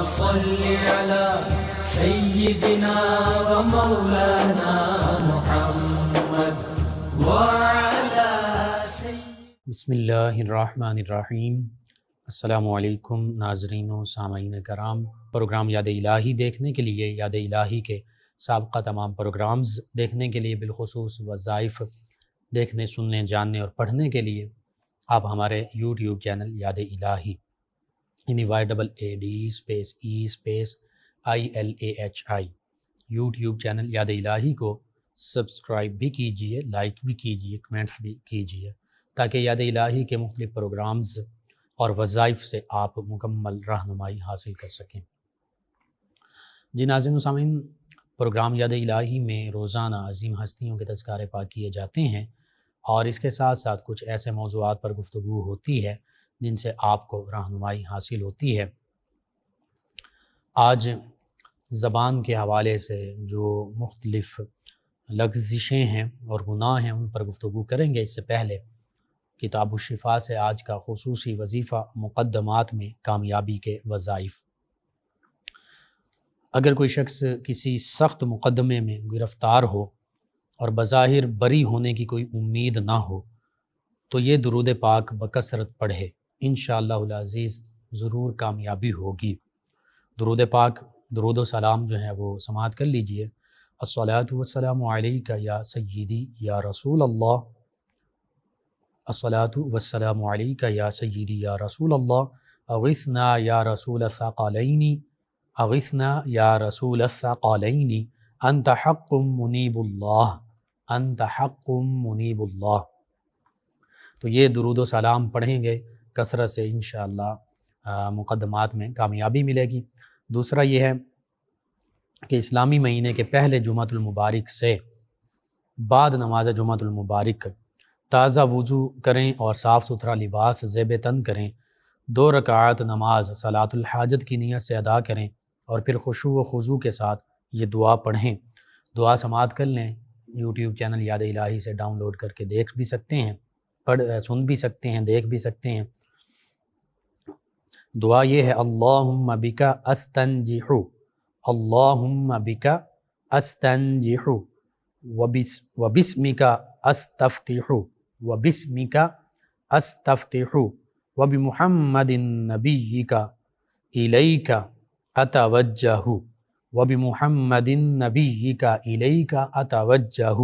صل على سيدنا ومولانا محمد وعلى بسم اللہ الرحمن الرحیم۔ السلام علیکم ناظرین و سامعین کرام۔ پروگرام یاد الہی دیکھنے کے لیے، یاد الہی کے سابقہ تمام پروگرامز دیکھنے کے لیے، بالخصوص وظائف دیکھنے، سننے، جاننے اور پڑھنے کے لیے آپ ہمارے یوٹیوب چینل یاد الہی YAADE_E_ILAHI یوٹیوب چینل یاد الہی کو سبسکرائب بھی کیجئے، لائک بھی کیجئے، کمنٹس بھی کیجئے، تاکہ یاد الہی کے مختلف پروگرامز اور وظائف سے آپ مکمل رہنمائی حاصل کر سکیں۔ جی ناظرین و سامعین، پروگرام یاد الہی میں روزانہ عظیم ہستیوں کے تذکارے پاک کیے جاتے ہیں، اور اس کے ساتھ ساتھ کچھ ایسے موضوعات پر گفتگو ہوتی ہے جن سے آپ کو رہنمائی حاصل ہوتی ہے۔ آج زبان کے حوالے سے جو مختلف لغزشیں ہیں اور گناہ ہیں ان پر گفتگو کریں گے۔ اس سے پہلے کتاب الشفا سے آج کا خصوصی وظیفہ مقدمات میں کامیابی کے وظائف۔ اگر کوئی شخص کسی سخت مقدمے میں گرفتار ہو اور بظاہر بری ہونے کی کوئی امید نہ ہو تو یہ درود پاک بکثرت پڑھے، انشاءاللہ العزیز ضرور کامیابی ہوگی۔ درود پاک، درود و سلام جو ہے وہ سماعت کر لیجئے۔ الصلاۃ والسلام علیک یا سیدی یا رسول اللہ، الصلاۃ والسلام علیک یا سیدی یا رسول اللہ، اغثنا یا رسول الثقلین، اغثنا یا رسول الثقلین، انت حق منیب اللہ، انت حق منیب اللہ۔ تو یہ درود و سلام پڑھیں گے کثرت سے، انشاءاللہ مقدمات میں کامیابی ملے گی۔ دوسرا یہ ہے کہ اسلامی مہینے کے پہلے جمعۃ المبارک سے بعد نماز جمعۃ المبارک تازہ وضو کریں اور صاف ستھرا لباس زیب تن کریں، 2 رکعات نماز صلاۃ الحاجت کی نیت سے ادا کریں، اور پھر خشوع و خضوع کے ساتھ یہ دعا پڑھیں۔ دعا سماعت کر لیں، یوٹیوب چینل یاد الہی سے ڈاؤن لوڈ کر کے دیکھ بھی سکتے ہیں، سن بھی سکتے ہیں، دیکھ بھی سکتے ہیں۔ دعا یہ ہے، اللہم بک استنجح، اللہم بک استنجح، وبسمک استفتح، وبسمک استفتح، وبمحمد نبیک الیک اتوجہ، وبمحمد نبیک الیک اتوجہ،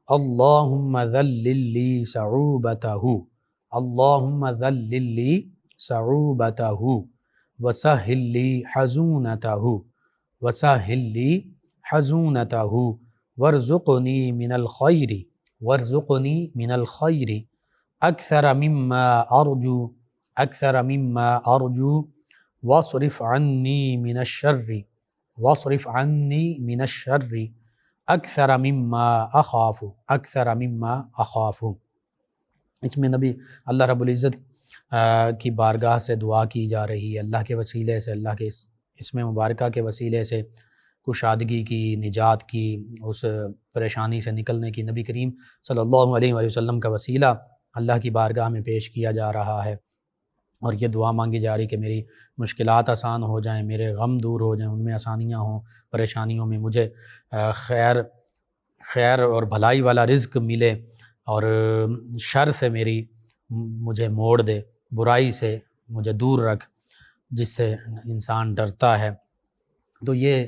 اللہم ذلل لی صعوبتہ، اللہم ذلل لی صعوبتہ، وسہل لی حزونتہ، وسہل لی حزونتہ، وارزقنی من الخیر، وارزقنی من الخیر اکثر مما ارجو، اکثر مما ارجو، واصرف عنی من الشر، واصرف عنی من الشر اکثر مما اخاف، اکثر مما اخاف۔ اس میں نبی اللہ رب العزت کی بارگاہ سے دعا کی جا رہی ہے، اللہ کے وسیلے سے، اللہ کے اسم مبارکہ کے وسیلے سے کشادگی کی، نجات کی، اس پریشانی سے نکلنے کی نبی کریم صلی اللہ علیہ وآلہ وسلم کا وسیلہ اللہ کی بارگاہ میں پیش کیا جا رہا ہے، اور یہ دعا مانگی جا رہی کہ میری مشکلات آسان ہو جائیں، میرے غم دور ہو جائیں، ان میں آسانیاں ہوں، پریشانیوں میں مجھے خیر اور بھلائی والا رزق ملے، اور شر سے مجھے موڑ دے، برائی سے مجھے دور رکھ، جس سے انسان ڈرتا ہے۔ تو یہ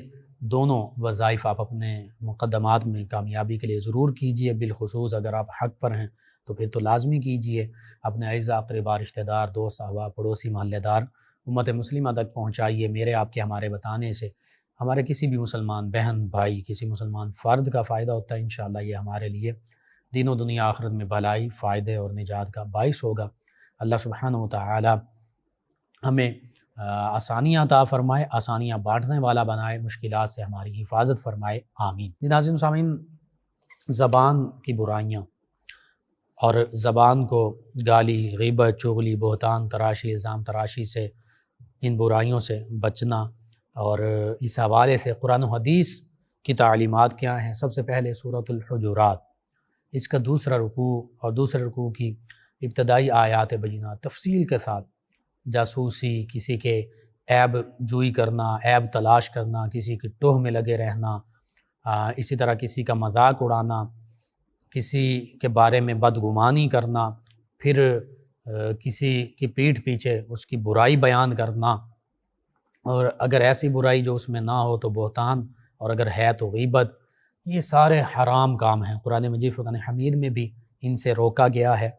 دونوں وظائف آپ اپنے مقدمات میں کامیابی کے لیے ضرور کیجئے، بالخصوص اگر آپ حق پر ہیں تو پھر تو لازمی کیجئے۔ اپنے اعزاء، اقربا، رشتہ دار، دوست، احباب، پڑوسی، محلے دار، امت مسلمہ تک پہنچائیے۔ میرے آپ کے ہمارے بتانے سے ہمارے کسی بھی مسلمان بہن بھائی، کسی مسلمان فرد کا فائدہ ہوتا ہے، انشاءاللہ یہ ہمارے لیے دین و دنیا آخرت میں بھلائی، فائدے اور نجات کا باعث ہوگا۔ اللہ سبحانہ وتعالی ہمیں آسانیاں عطا فرمائے، آسانیاں بانٹنے والا بنائے، مشکلات سے ہماری حفاظت فرمائے، آمین۔ ناظرین و سامعین، زبان کی برائیاں اور زبان کو گالی، غیبت، چغلی، بہتان تراشی، الزام تراشی سے، ان برائیوں سے بچنا، اور اس حوالے سے قرآن و حدیث کی تعلیمات کیا ہیں؟ سب سے پہلے سورۃ الحجرات، اس کا دوسرا رکوع اور دوسرے رکوع کی ابتدائی آیات بینات تفصیل کے ساتھ جاسوسی، کسی کے عیب جوئی کرنا، عیب تلاش کرنا، کسی کی ٹوہ میں لگے رہنا، اسی طرح کسی کا مذاق اڑانا، کسی کے بارے میں بدگمانی کرنا، پھر کسی کی پیٹھ پیچھے اس کی برائی بیان کرنا، اور اگر ایسی برائی جو اس میں نہ ہو تو بہتان، اور اگر ہے تو غیبت. یہ سارے حرام کام ہیں. قرآن مجید فرقان حمید میں بھی ان سے روکا گیا ہے.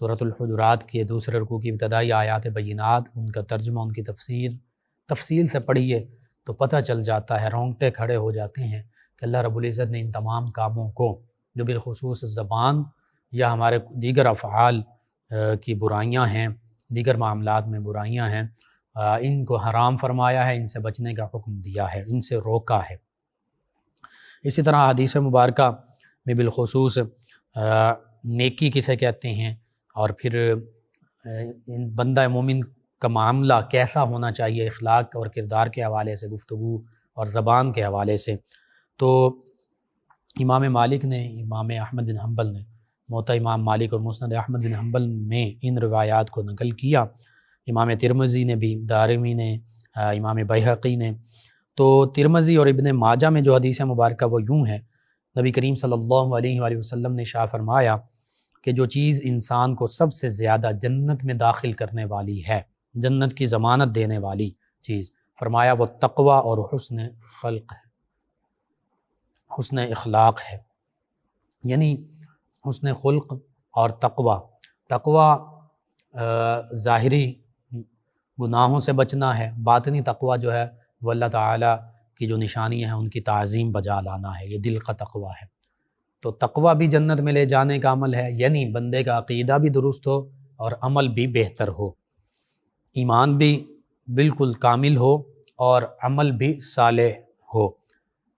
سورۃ الحجرات کے دوسرے رکوع کی ابتدائی آیات بینات، ان کا ترجمہ، ان کی تفصیل سے پڑھیے تو پتہ چل جاتا ہے، رونگٹے کھڑے ہو جاتے ہیں کہ اللہ رب العزت نے ان تمام کاموں کو جو بالخصوص زبان یا ہمارے دیگر افعال کی برائیاں ہیں، دیگر معاملات میں برائیاں ہیں، ان کو حرام فرمایا ہے، ان سے بچنے کا حکم دیا ہے، ان سے روکا ہے. اسی طرح حدیث مبارکہ میں بالخصوص نیکی کسے کہتے ہیں، اور پھر بندہ مومن کا معاملہ کیسا ہونا چاہیے اخلاق اور کردار کے حوالے سے، گفتگو اور زبان کے حوالے سے. تو امام مالک نے، امام احمد بن حنبل نے موطا امام مالک اور مسند احمد بن حنبل میں ان روایات کو نقل کیا. امام ترمذی نے بھی، دارمی نے، امام بیہقی نے. تو ترمذی اور ابن ماجہ میں جو حدیث مبارکہ وہ یوں ہے، نبی کریم صلی اللہ علیہ وآلہ وسلم نے ارشاد فرمایا کہ جو چیز انسان کو سب سے زیادہ جنت میں داخل کرنے والی ہے، جنت کی ضمانت دینے والی چیز، فرمایا وہ تقوی اور حسن خلق ہے، حسن اخلاق ہے. یعنی حسن خلق اور تقوی ظاہری گناہوں سے بچنا ہے، باطنی تقوی جو ہے وہ اللہ تعالیٰ کی جو نشانی ہیں ان کی تعظیم بجا لانا ہے، یہ دل کا تقوی ہے. تو تقوی بھی جنت میں لے جانے کا عمل ہے، یعنی بندے کا عقیدہ بھی درست ہو اور عمل بھی بہتر ہو، ایمان بھی بالکل کامل ہو اور عمل بھی صالح ہو.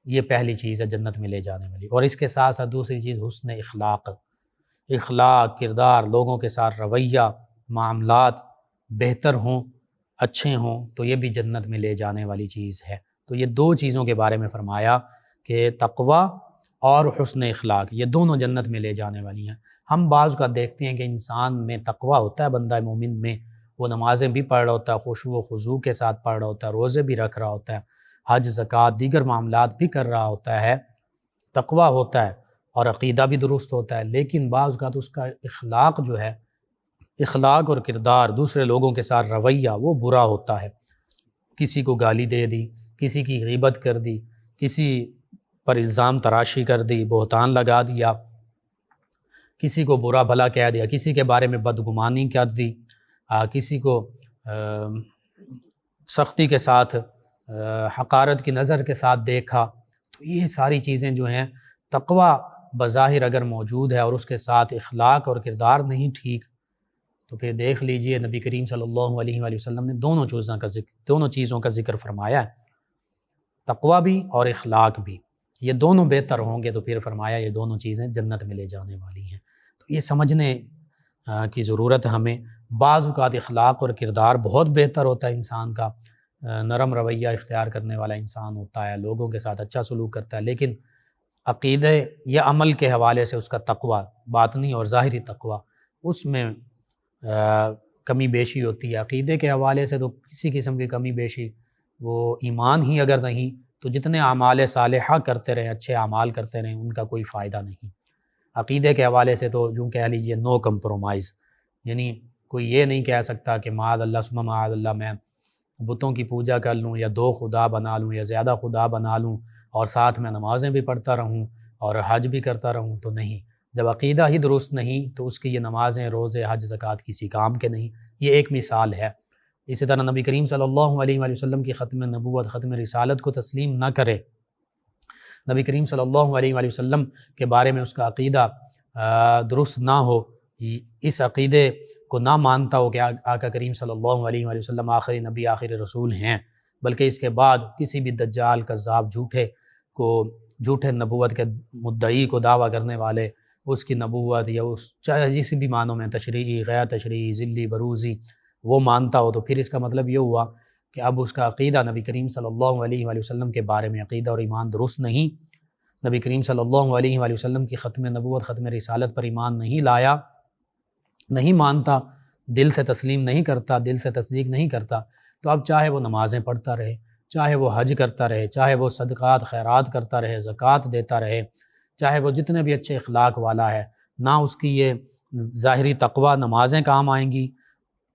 یہ پہلی چیز ہے جنت میں لے جانے والی. اور اس کے ساتھ ساتھ دوسری چیز حسن اخلاق، کردار، لوگوں کے ساتھ رویہ، معاملات بہتر ہوں، اچھے ہوں، تو یہ بھی جنت میں لے جانے والی چیز ہے. تو یہ دو چیزوں کے بارے میں فرمایا کہ تقوی اور حسن اخلاق، یہ دونوں جنت میں لے جانے والی ہیں. ہم بعض کا دیکھتے ہیں کہ انسان میں تقوی ہوتا ہے، بندہ مومن میں وہ نمازیں بھی پڑھ رہا ہوتا ہے، خشوع و خضوع کے ساتھ پڑھ رہا ہوتا ہے، روزے بھی رکھ رہا ہوتا ہے، حج، زکوٰۃ، دیگر معاملات بھی کر رہا ہوتا ہے، تقوی ہوتا ہے اور عقیدہ بھی درست ہوتا ہے. لیکن بعض کا تو اس کا اخلاق جو ہے، اخلاق اور کردار، دوسرے لوگوں کے ساتھ رویہ، وہ برا ہوتا ہے. کسی کو گالی دے دی، کسی کی غیبت کر دی، کسی پر الزام تراشی کر دی، بہتان لگا دیا، کسی کو برا بھلا کہہ دیا، کسی کے بارے میں بدگمانی کر دی، کسی کو سختی کے ساتھ، حقارت کی نظر کے ساتھ دیکھا. تو یہ ساری چیزیں جو ہیں، تقوی بظاہر اگر موجود ہے اور اس کے ساتھ اخلاق اور کردار نہیں ٹھیک، تو پھر دیکھ لیجئے نبی کریم صلی اللہ علیہ وآلہ وسلم نے دونوں چیزوں کا ذکر فرمایا ہے، تقوی بھی اور اخلاق بھی. یہ دونوں بہتر ہوں گے تو پھر فرمایا یہ دونوں چیزیں جنت میں لے جانے والی ہیں. تو یہ سمجھنے کی ضرورت ہے ہمیں. بعض اوقات اخلاق اور کردار بہت بہتر ہوتا ہے انسان کا، نرم رویہ اختیار کرنے والا انسان ہوتا ہے، لوگوں کے ساتھ اچھا سلوک کرتا ہے، لیکن عقیدے یا عمل کے حوالے سے اس کا تقوی، باطنی اور ظاہری تقوی، اس میں کمی بیشی ہوتی ہے. عقیدے کے حوالے سے تو کسی قسم کی کمی بیشی، وہ ایمان ہی اگر نہیں تو جتنے اعمال صالحہ کرتے رہیں، اچھے اعمال کرتے رہیں، ان کا کوئی فائدہ نہیں. عقیدے کے حوالے سے تو یوں کہہ لیجیے نو کمپرومائز، یعنی کوئی یہ نہیں کہہ سکتا کہ معاذ اللہ ثم معاذ اللہ میں بتوں کی پوجا کر لوں یا دو خدا بنا لوں یا زیادہ خدا بنا لوں اور ساتھ میں نمازیں بھی پڑھتا رہوں اور حج بھی کرتا رہوں. تو نہیں، جب عقیدہ ہی درست نہیں تو اس کی یہ نمازیں، روزے، حج، زکوٰۃ کسی کام کے نہیں. یہ ایک مثال ہے. اسی طرح نبی کریم صلی اللہ علیہ وآلہ وسلم کی ختم نبوت، ختم رسالت کو تسلیم نہ کرے، نبی کریم صلی اللہ علیہ وآلہ وسلم کے بارے میں اس کا عقیدہ درست نہ ہو، اس عقیدے کو نہ مانتا ہو کہ آقا کریم صلی اللہ علیہ وآلہ وسلم آخری نبی، آخری رسول ہیں، بلکہ اس کے بعد کسی بھی دجال، کذاب، جھوٹے نبوت کے مدعی کو دعویٰ کرنے والے، اس کی نبوت یا اس چاہے جس بھی معنوں میں تشریعی، غیر تشریعی، ذلی، بروزی، وہ مانتا ہو، تو پھر اس کا مطلب یہ ہوا کہ اب اس کا عقیدہ نبی کریم صلی اللہ علیہ وآلہ وسلم کے بارے میں عقیدہ اور ایمان درست نہیں. نبی کریم صلی اللہ علیہ وآلہ وسلم کی ختم نبوت، ختم رسالت پر ایمان نہیں لایا، نہیں مانتا، دل سے تسلیم نہیں کرتا، دل سے تصدیق نہیں کرتا، تو اب چاہے وہ نمازیں پڑھتا رہے، چاہے وہ حج کرتا رہے، چاہے وہ صدقات خیرات کرتا رہے، زکوٰۃ دیتا رہے، چاہے وہ جتنے بھی اچھے اخلاق والا ہے، نہ اس کی یہ ظاہری تقوی نمازیں کام آئیں گی،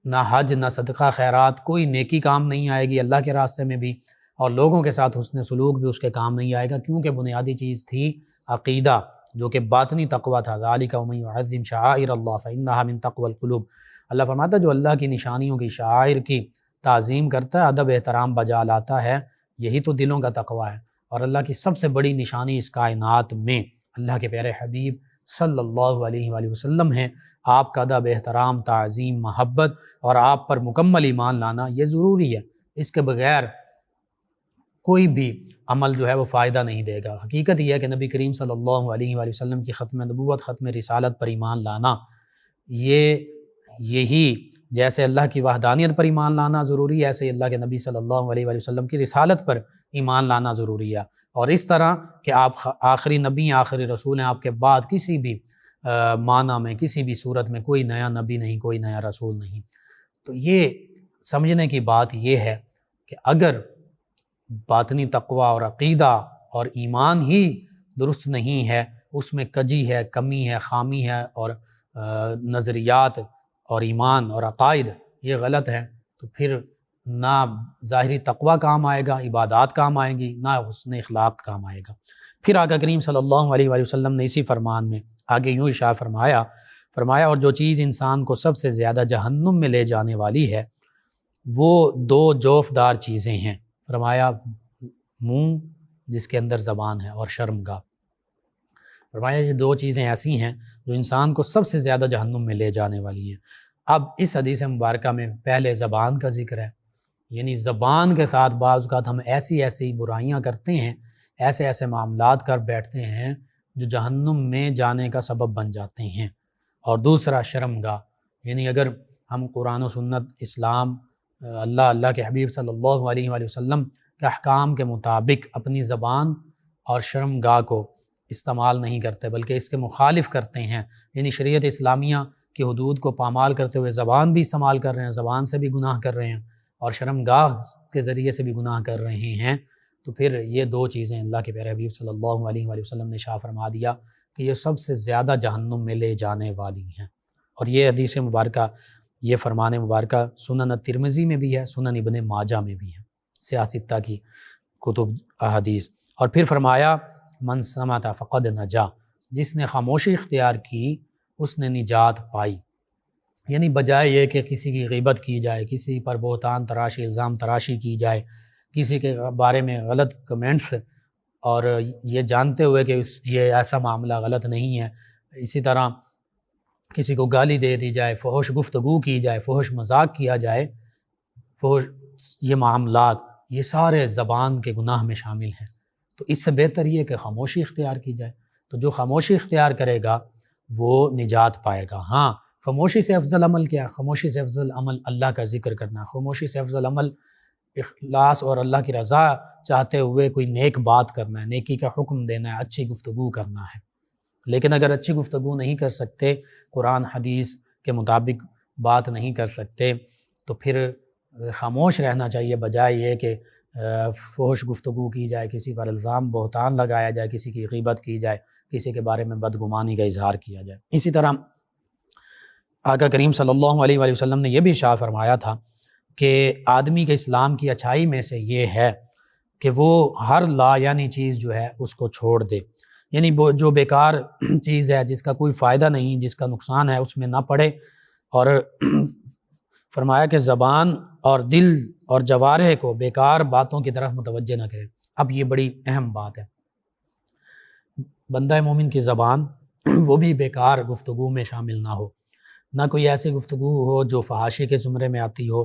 نہ حج، نہ صدقہ خیرات، کوئی نیکی کام نہیں آئے گی اللہ کے راستے میں بھی، اور لوگوں کے ساتھ حسن سلوک بھی اس کے کام نہیں آئے گا، کیونکہ بنیادی چیز تھی عقیدہ، جو کہ باطنی تقوی تھا۔ ذالک ومن یعظم شعائر اللہ فانھا من تقوی القلوب۔ اللہ فرماتا ہے جو اللہ کی نشانیوں کی، شعائر کی تعظیم کرتا ہے، ادب احترام بجا لاتا ہے، یہی تو دلوں کا تقوی ہے۔ اور اللہ کی سب سے بڑی نشانی اس کائنات میں اللہ کے پیارے حبیب صلی اللہ علیہ وآلہ وسلم ہیں۔ آپ کا ادب احترام، تعظیم، محبت اور آپ پر مکمل ایمان لانا یہ ضروری ہے۔ اس کے بغیر کوئی بھی عمل جو ہے وہ فائدہ نہیں دے گا۔ حقیقت یہ ہے کہ نبی کریم صلی اللہ علیہ وآلہ وسلم کی ختم نبوت، ختم رسالت پر ایمان لانا، یہی جیسے اللہ کی وحدانیت پر ایمان لانا ضروری ہے، ایسے ہی اللہ کے نبی صلی اللہ علیہ وآلہ وسلم کی رسالت پر ایمان لانا ضروری ہے۔ اور اس طرح کہ آپ آخری نبی ہیں، آخری رسول ہیں، آپ کے بعد کسی بھی معنی میں، کسی بھی صورت میں کوئی نیا نبی نہیں، کوئی نیا رسول نہیں۔ تو یہ سمجھنے کی بات یہ ہے کہ اگر باطنی تقوی اور عقیدہ اور ایمان ہی درست نہیں ہے، اس میں کجی ہے، کمی ہے، خامی ہے، اور نظریات اور ایمان اور عقائد یہ غلط ہیں، تو پھر نہ ظاہری تقوی کام آئے گا، عبادات کام آئیں گی، نہ حسن اخلاق کام آئے گا۔ پھر آقا کریم صلی اللہ علیہ وآلہ وسلم نے اسی فرمان میں آگے یوں ارشاد فرمایا اور جو چیز انسان کو سب سے زیادہ جہنم میں لے جانے والی ہے وہ دو جوفدار چیزیں ہیں۔ فرمایا منہ جس کے اندر زبان ہے، اور شرمگاہ۔ فرمایا یہ دو چیزیں ایسی ہیں جو انسان کو سب سے زیادہ جہنم میں لے جانے والی ہیں۔ اب اس حدیث مبارکہ میں پہلے زبان کا ذکر ہے، یعنی زبان کے ساتھ بعض اوقات ہم ایسی برائیاں کرتے ہیں، ایسے معاملات کر بیٹھتے ہیں جو جہنم میں جانے کا سبب بن جاتے ہیں۔ اور دوسرا شرمگاہ، یعنی اگر ہم قرآن و سنت، اسلام، اللہ کے حبیب صلی اللہ علیہ وآلہ وسلم کے احکام کے مطابق اپنی زبان اور شرمگاہ کو استعمال نہیں کرتے بلکہ اس کے مخالف کرتے ہیں، یعنی شریعت اسلامیہ کی حدود کو پامال کرتے ہوئے زبان بھی استعمال کر رہے ہیں، زبان سے بھی گناہ کر رہے ہیں اور شرمگاہ کے ذریعے سے بھی گناہ کر رہے ہیں، تو پھر یہ دو چیزیں اللہ کے پیارے حبیب صلی اللہ علیہ وآلہ وسلم نے ارشاد فرما دیا کہ یہ سب سے زیادہ جہنم میں لے جانے والی ہیں۔ اور یہ حدیث مبارکہ، یہ فرمان مبارکہ سنن ترمذی میں بھی ہے، سنن ابن ماجہ میں بھی ہے، سیاستہ کی کتب احادیث۔ اور پھر فرمایا من سمت فقد نجا، جس نے خاموشی اختیار کی اس نے نجات پائی، یعنی بجائے یہ کہ کسی کی غیبت کی جائے، کسی پر بہتان تراشی، الزام تراشی کی جائے، کسی کے بارے میں غلط کمنٹس، اور یہ جانتے ہوئے کہ یہ ایسا معاملہ غلط نہیں ہے، اسی طرح کسی کو گالی دے دی جائے، فحش گفتگو کی جائے، فحش مذاق کیا جائے، یہ معاملات یہ سارے زبان کے گناہ میں شامل ہیں۔ تو اس سے بہتر یہ کہ خاموشی اختیار کی جائے، تو جو خاموشی اختیار کرے گا وہ نجات پائے گا۔ ہاں، خاموشی سے افضل عمل کیا ہے؟ خاموشی سے افضل عمل اللہ کا ذکر کرنا، خاموشی سے افضل عمل اخلاص اور اللہ کی رضا چاہتے ہوئے کوئی نیک بات کرنا ہے، نیکی کا حکم دینا ہے، اچھی گفتگو کرنا ہے۔ لیکن اگر اچھی گفتگو نہیں کر سکتے، قرآن حدیث کے مطابق بات نہیں کر سکتے، تو پھر خاموش رہنا چاہیے، بجائے یہ کہ فحش گفتگو کی جائے، کسی پر الزام بہتان لگایا جائے، کسی کی غیبت کی جائے، کسی کے بارے میں بدگمانی کا اظہار کیا جائے۔ اسی طرح آقا کریم صلی اللہ علیہ وآلہ وسلم نے یہ بھی ارشاد فرمایا تھا کہ آدمی کے اسلام کی اچھائی میں سے یہ ہے کہ وہ ہر لا یعنی چیز جو ہے اس کو چھوڑ دے، یعنی وہ جو بیکار چیز ہے، جس کا کوئی فائدہ نہیں، جس کا نقصان ہے، اس میں نہ پڑے، اور فرمایا کہ زبان اور دل اور جوارح کو بیکار باتوں کی طرف متوجہ نہ کرے۔ اب یہ بڑی اہم بات ہے، بندہ مومن کی زبان وہ بھی بیکار گفتگو میں شامل نہ ہو، نہ کوئی ایسی گفتگو ہو جو فحاشی کے زمرے میں آتی ہو،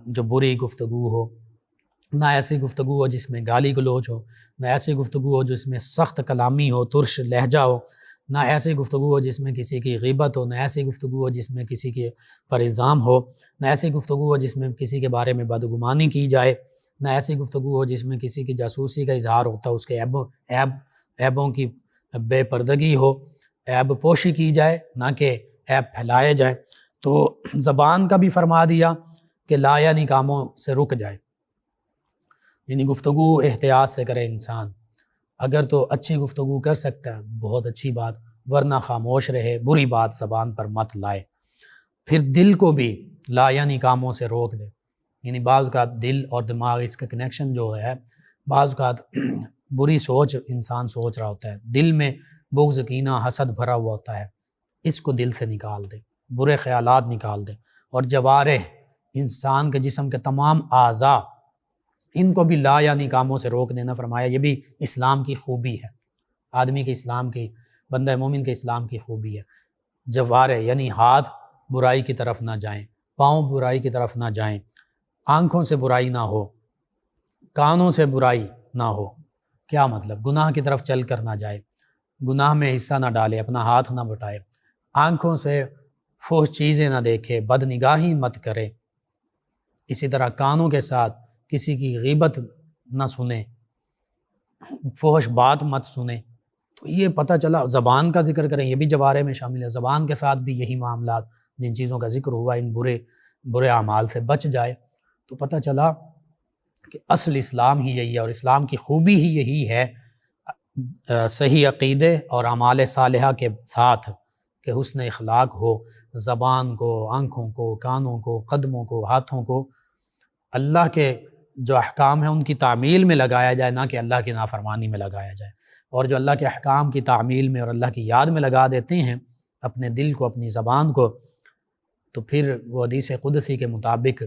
جو بری گفتگو ہو، نہ ایسی گفتگو ہو جس میں گالی گلوچ ہو، نہ ایسی گفتگو ہو جس میں سخت کلامی ہو، ترش لہجہ ہو، نہ ایسی گفتگو ہو جس میں کسی کی غیبت ہو، نہ ایسی گفتگو ہو جس میں کسی کے پر الزام ہو، نہ ایسی گفتگو ہو جس میں کسی کے بارے میں بدگمانی کی جائے، نہ ایسی گفتگو ہو جس میں کسی کی جاسوسی کا اظہار ہوتا ہے، اس کے عیبوں کی بے پردگی ہو، عیب پوشی کی جائے، نہ کہ عیب پھیلائے جائیں۔ تو زبان کا بھی فرما دیا کہ لا یعنی کاموں سے رک جائے، یعنی گفتگو احتیاط سے کرے انسان، اگر تو اچھی گفتگو کر سکتا ہے بہت اچھی بات، ورنہ خاموش رہے، بری بات زبان پر مت لائے۔ پھر دل کو بھی لا یعنی کاموں سے روک دے، یعنی بعض اوقات دل اور دماغ اس کا کنیکشن جو ہے، بعض اوقات بری سوچ انسان سوچ رہا ہوتا ہے، دل میں بغض کینہ حسد بھرا ہوا ہوتا ہے، اس کو دل سے نکال دے، برے خیالات نکال دے۔ اور جوارح، انسان کے جسم کے تمام اعضاء، ان کو بھی لا یعنی کاموں سے روک دینا فرمایا۔ یہ بھی اسلام کی خوبی ہے، آدمی کے اسلام کی، بندہ مومن کے اسلام کی خوبی ہے۔ جوارح یعنی ہاتھ برائی کی طرف نہ جائیں، پاؤں برائی کی طرف نہ جائیں، آنکھوں سے برائی نہ ہو، کانوں سے برائی نہ ہو۔ کیا مطلب؟ گناہ کی طرف چل کر نہ جائے، گناہ میں حصہ نہ ڈالے، اپنا ہاتھ نہ بٹائے، آنکھوں سے فحش چیزیں نہ دیکھے، بد نگاہی مت کرے، اسی طرح کانوں کے ساتھ کسی کی غیبت نہ سنے، فحش بات مت سنے۔ تو یہ پتہ چلا زبان کا ذکر کریں، یہ بھی جوارح میں شامل ہے، زبان کے ساتھ بھی یہی معاملات جن چیزوں کا ذکر ہوا، ان برے اعمال سے بچ جائے۔ تو پتہ چلا کہ اصل اسلام ہی یہی ہے، اور اسلام کی خوبی ہی یہی ہے، صحیح عقیدے اور اعمال صالحہ کے ساتھ کہ حسن اخلاق ہو، زبان کو، آنکھوں کو، کانوں کو، قدموں کو، ہاتھوں کو اللہ کے جو احکام ہیں ان کی تعمیل میں لگایا جائے، نہ کہ اللہ کی نافرمانی میں لگایا جائے۔ اور جو اللہ کے احکام کی تعمیل میں اور اللہ کی یاد میں لگا دیتے ہیں اپنے دل کو، اپنی زبان کو، تو پھر وہ حدیث قدسی کے مطابق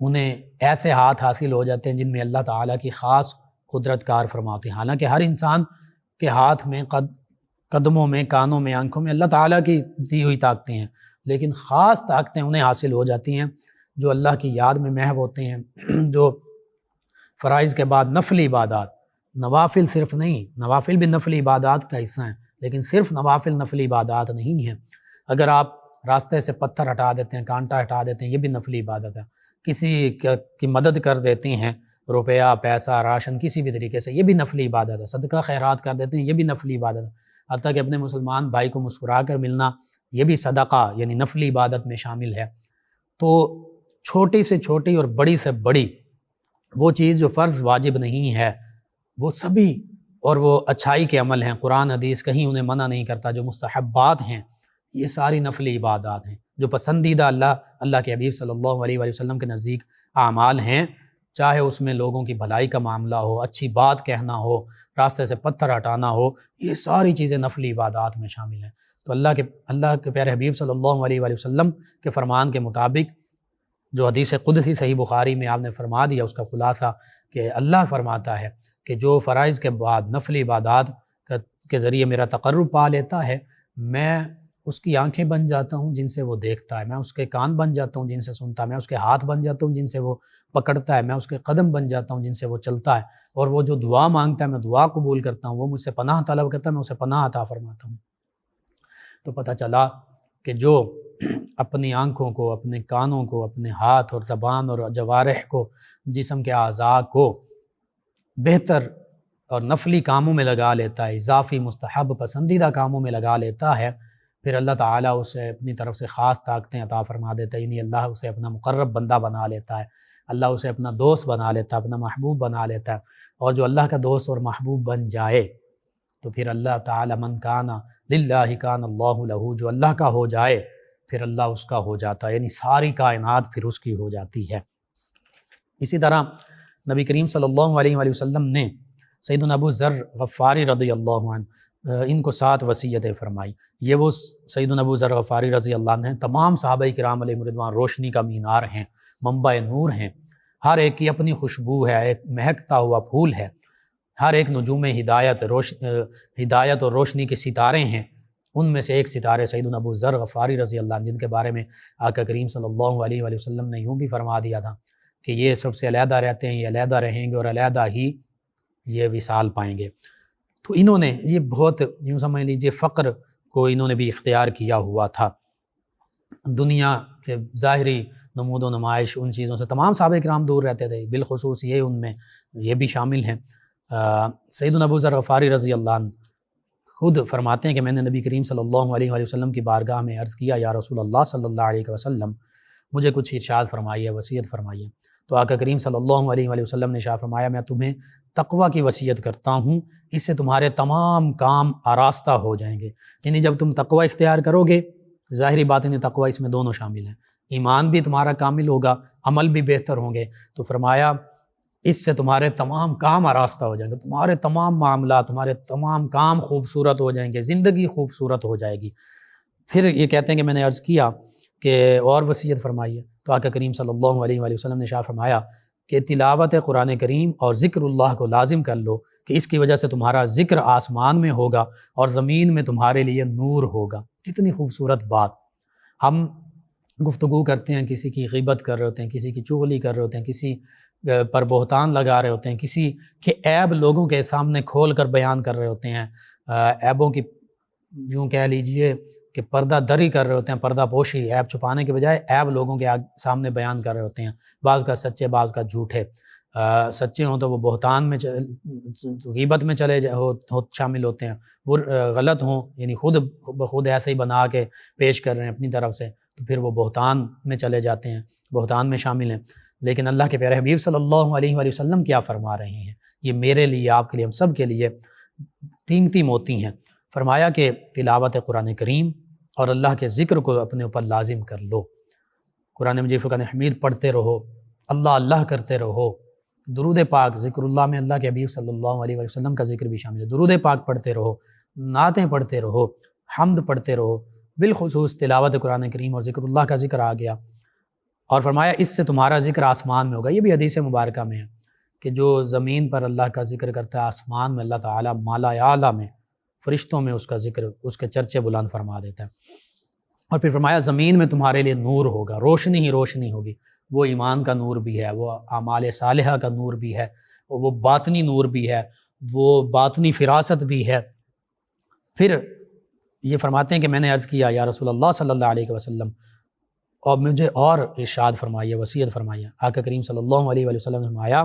انہیں ایسے ہاتھ حاصل ہو جاتے ہیں جن میں اللہ تعالیٰ کی خاص قدرت کار فرماتی ہیں۔ حالانکہ ہر انسان کے ہاتھ میں، قدموں میں، کانوں میں، آنکھوں میں اللہ تعالیٰ کی دی ہوئی طاقتیں ہیں، لیکن خاص طاقتیں انہیں حاصل ہو جاتی ہیں جو اللہ کی یاد میں محو ہوتے ہیں، جو فرائض کے بعد نفلی عبادات، نوافل صرف نہیں، نوافل بھی نفلی عبادات کا حصہ ہیں، لیکن صرف نوافل نفلی عبادات نہیں ہیں۔ اگر آپ راستے سے پتھر ہٹا دیتے ہیں، کانٹا ہٹا دیتے ہیں، یہ بھی نفلی عبادت ہے۔ کسی کی مدد کر دیتے ہیں، روپیہ، پیسہ، راشن، کسی بھی طریقے سے، یہ بھی نفلی عبادت ہے۔ صدقہ خیرات کر دیتے ہیں، یہ بھی نفلی عبادت ہے۔ حتیٰ کہ اپنے مسلمان بھائی کو مسکرا کر ملنا، یہ بھی صدقہ یعنی نفلی عبادت میں شامل ہے۔ تو چھوٹی سے چھوٹی اور بڑی سے بڑی وہ چیز جو فرض واجب نہیں ہے، وہ سبھی، اور وہ اچھائی کے عمل ہیں، قرآن حدیث کہیں انہیں منع نہیں کرتا، جو مستحبات ہیں، یہ ساری نفلی عبادات ہیں جو پسندیدہ اللہ کے حبیب صلی اللہ علیہ وآلہ وسلم کے نزدیک اعمال ہیں، چاہے اس میں لوگوں کی بھلائی کا معاملہ ہو، اچھی بات کہنا ہو، راستے سے پتھر ہٹانا ہو، یہ ساری چیزیں نفلی عبادات میں شامل ہیں۔ تو اللہ کے پیارے حبیب صلی اللہ علیہ وآلہ وسلم کے فرمان کے مطابق جو حدیث قدسی صحیح بخاری میں آپ نے فرما دیا، اس کا خلاصہ کہ اللہ فرماتا ہے کہ جو فرائض کے بعد نفلی عبادات کے ذریعے میرا تقرب پا لیتا ہے، میں اس کی آنکھیں بن جاتا ہوں جن سے وہ دیکھتا ہے، میں اس کے کان بن جاتا ہوں جن سے سنتا ہے، میں اس کے ہاتھ بن جاتا ہوں جن سے وہ پکڑتا ہے، میں اس کے قدم بن جاتا ہوں جن سے وہ چلتا ہے، اور وہ جو دعا مانگتا ہے میں دعا قبول کرتا ہوں، وہ مجھ سے پناہ طلب کرتا ہے میں اسے پناہ عطا فرماتا ہوں۔ تو پتہ چلا کہ جو اپنی آنکھوں کو، اپنے کانوں کو، اپنے ہاتھ اور زبان اور جوارح کو، جسم کے اعضاء کو بہتر اور نفلی کاموں میں لگا لیتا ہے، اضافی مستحب پسندیدہ کاموں میں لگا لیتا ہے، پھر اللہ تعالیٰ اسے اپنی طرف سے خاص طاقتیں عطا فرما دیتا ہے، یعنی اللہ اسے اپنا مقرب بندہ بنا لیتا ہے، اللہ اسے اپنا دوست بنا لیتا ہے، اپنا محبوب بنا لیتا ہے۔ اور جو اللہ کا دوست اور محبوب بن جائے تو پھر اللہ تعالیٰ من کان للہ کان اللہ لہ، جو اللہ کا ہو جائے پھر اللہ اس کا ہو جاتا ہے، یعنی ساری کائنات پھر اس کی ہو جاتی ہے۔ اسی طرح نبی کریم صلی اللہ علیہ وآلہ وسلم نے سیدنا ابو ذر غفاری رضی اللہ عنہ ان کو 7 وصیتیں فرمائی۔ یہ وہ سیدنا ابو ذر غفاری رضی اللہ عنہ ہیں، تمام صحابہ کرام علیہم رضوان روشنی کا مینار ہیں، منبع نور ہیں، ہر ایک کی اپنی خوشبو ہے، ایک مہکتا ہوا پھول ہے، ہر ایک نجوم ہدایت اور روشنی کے ستارے ہیں۔ ان میں سے ایک ستارے سیدنا ابو ذر غفاری رضی اللہ عنہ، جن کے بارے میں آقا کریم صلی اللہ علیہ وآلہ وسلم نے یوں بھی فرما دیا تھا کہ یہ سب سے علیحدہ رہتے ہیں، یہ علیحدہ رہیں گے اور علیحدہ ہی یہ وصال پائیں گے۔ تو انہوں نے یہ بہت یوں سمجھ لیجیے فقر کو انہوں نے بھی اختیار کیا ہوا تھا، دنیا کے ظاہری نمود و نمائش ان چیزوں سے تمام صحابہ کرام دور رہتے تھے، بالخصوص یہ ان میں یہ بھی شامل ہیں۔ سیدنا ابو ذر غفاری رضی اللہ عنہ خود فرماتے ہیں کہ میں نے نبی کریم صلی اللہ علیہ وآلہ وسلم کی بارگاہ میں عرض کیا، یا رسول اللہ صلی اللہ علیہ وسلم مجھے کچھ ارشاد فرمائیے، وصیت فرمائیے۔ تو آقا کریم صلی اللہ علیہ وآلہ وسلم نے ارشاد فرمایا میں تمہیں تقوی کی وصیت کرتا ہوں، اس سے تمہارے تمام کام آراستہ ہو جائیں گے۔ یعنی جب تم تقوی اختیار کرو گے، ظاہری باطنی تقوی اس میں دونوں شامل ہیں، ایمان بھی تمہارا کامل ہوگا، عمل بھی بہتر ہوں گے، تو فرمایا اس سے تمہارے تمام کام آراستہ ہو جائیں گے، تمہارے تمام معاملات، تمہارے تمام کام خوبصورت ہو جائیں گے، زندگی خوبصورت ہو جائے گی۔ پھر یہ کہتے ہیں کہ میں نے عرض کیا کہ اور وصیت فرمائیے، تو آقا کریم صلی اللہ علیہ وآلہ وسلم نے ارشاد فرمایا کہ تلاوت قرآن کریم اور ذکر اللہ کو لازم کر لو، کہ اس کی وجہ سے تمہارا ذکر آسمان میں ہوگا اور زمین میں تمہارے لیے نور ہوگا۔ کتنی خوبصورت بات۔ ہم گفتگو کرتے ہیں، کسی کی غیبت کر رہے ہوتے ہیں، کسی کی چغلی کر رہے ہوتے ہیں، کسی پر بہتان لگا رہے ہوتے ہیں، کسی کے عیب لوگوں کے سامنے کھول کر بیان کر رہے ہوتے ہیں، عیبوں کی یوں کہہ لیجئے کہ پردہ دری کر رہے ہوتے ہیں، پردہ پوشی، عیب چھپانے کے بجائے عیب لوگوں کے سامنے بیان کر رہے ہوتے ہیں، بعض کا سچے بعض کا جھوٹے۔ سچے ہوں تو وہ بہتان میں غیبت میں شامل ہوتے ہیں، وہ غلط ہوں یعنی خود بخود ایسے ہی بنا کے پیش کر رہے ہیں اپنی طرف سے، تو پھر وہ بہتان میں چلے جاتے ہیں، بہتان میں شامل ہیں۔ لیکن اللہ کے پیارے حبیب صلی اللہ علیہ وآلہ وسلم کیا فرما رہے ہیں؟ یہ میرے لیے، آپ کے لیے، ہم سب کے لیے قیمتی موتی ہیں۔ فرمایا کہ تلاوت قرآن کریم اور اللہ کے ذکر کو اپنے اوپر لازم کر لو، قرآن مجید فرقان حمید پڑھتے رہو، اللہ اللہ کرتے رہو، درود پاک، ذکر اللہ میں اللہ کے حبیب صلی اللہ علیہ وسلم کا ذکر بھی شامل ہے، درود پاک پڑھتے رہو، نعتیں پڑھتے رہو، حمد پڑھتے رہو، بالخصوص تلاوت قرآن کریم اور ذکر اللہ کا ذکر آ گیا۔ اور فرمایا اس سے تمہارا ذکر آسمان میں ہوگا۔ یہ بھی حدیث مبارکہ میں ہے کہ جو زمین پر اللہ کا ذکر کرتا ہے، آسمان میں اللہ تعالیٰ مالا اعلیٰ میں فرشتوں میں اس کا ذکر، اس کے چرچے بلند فرما دیتا ہے۔ اور پھر فرمایا زمین میں تمہارے لیے نور ہوگا، روشنی ہی روشنی ہوگی، وہ ایمان کا نور بھی ہے، وہ اعمال صالحہ کا نور بھی ہے، وہ باطنی نور بھی ہے، وہ باطنی فراست بھی ہے۔ پھر یہ فرماتے ہیں کہ میں نے عرض کیا یا رسول اللہ صلی اللہ علیہ وسلم، اور مجھے اور ارشاد فرمائیے، وصیت فرمائیے۔ آقا کریم صلی اللہ علیہ وسلم نے فرمایا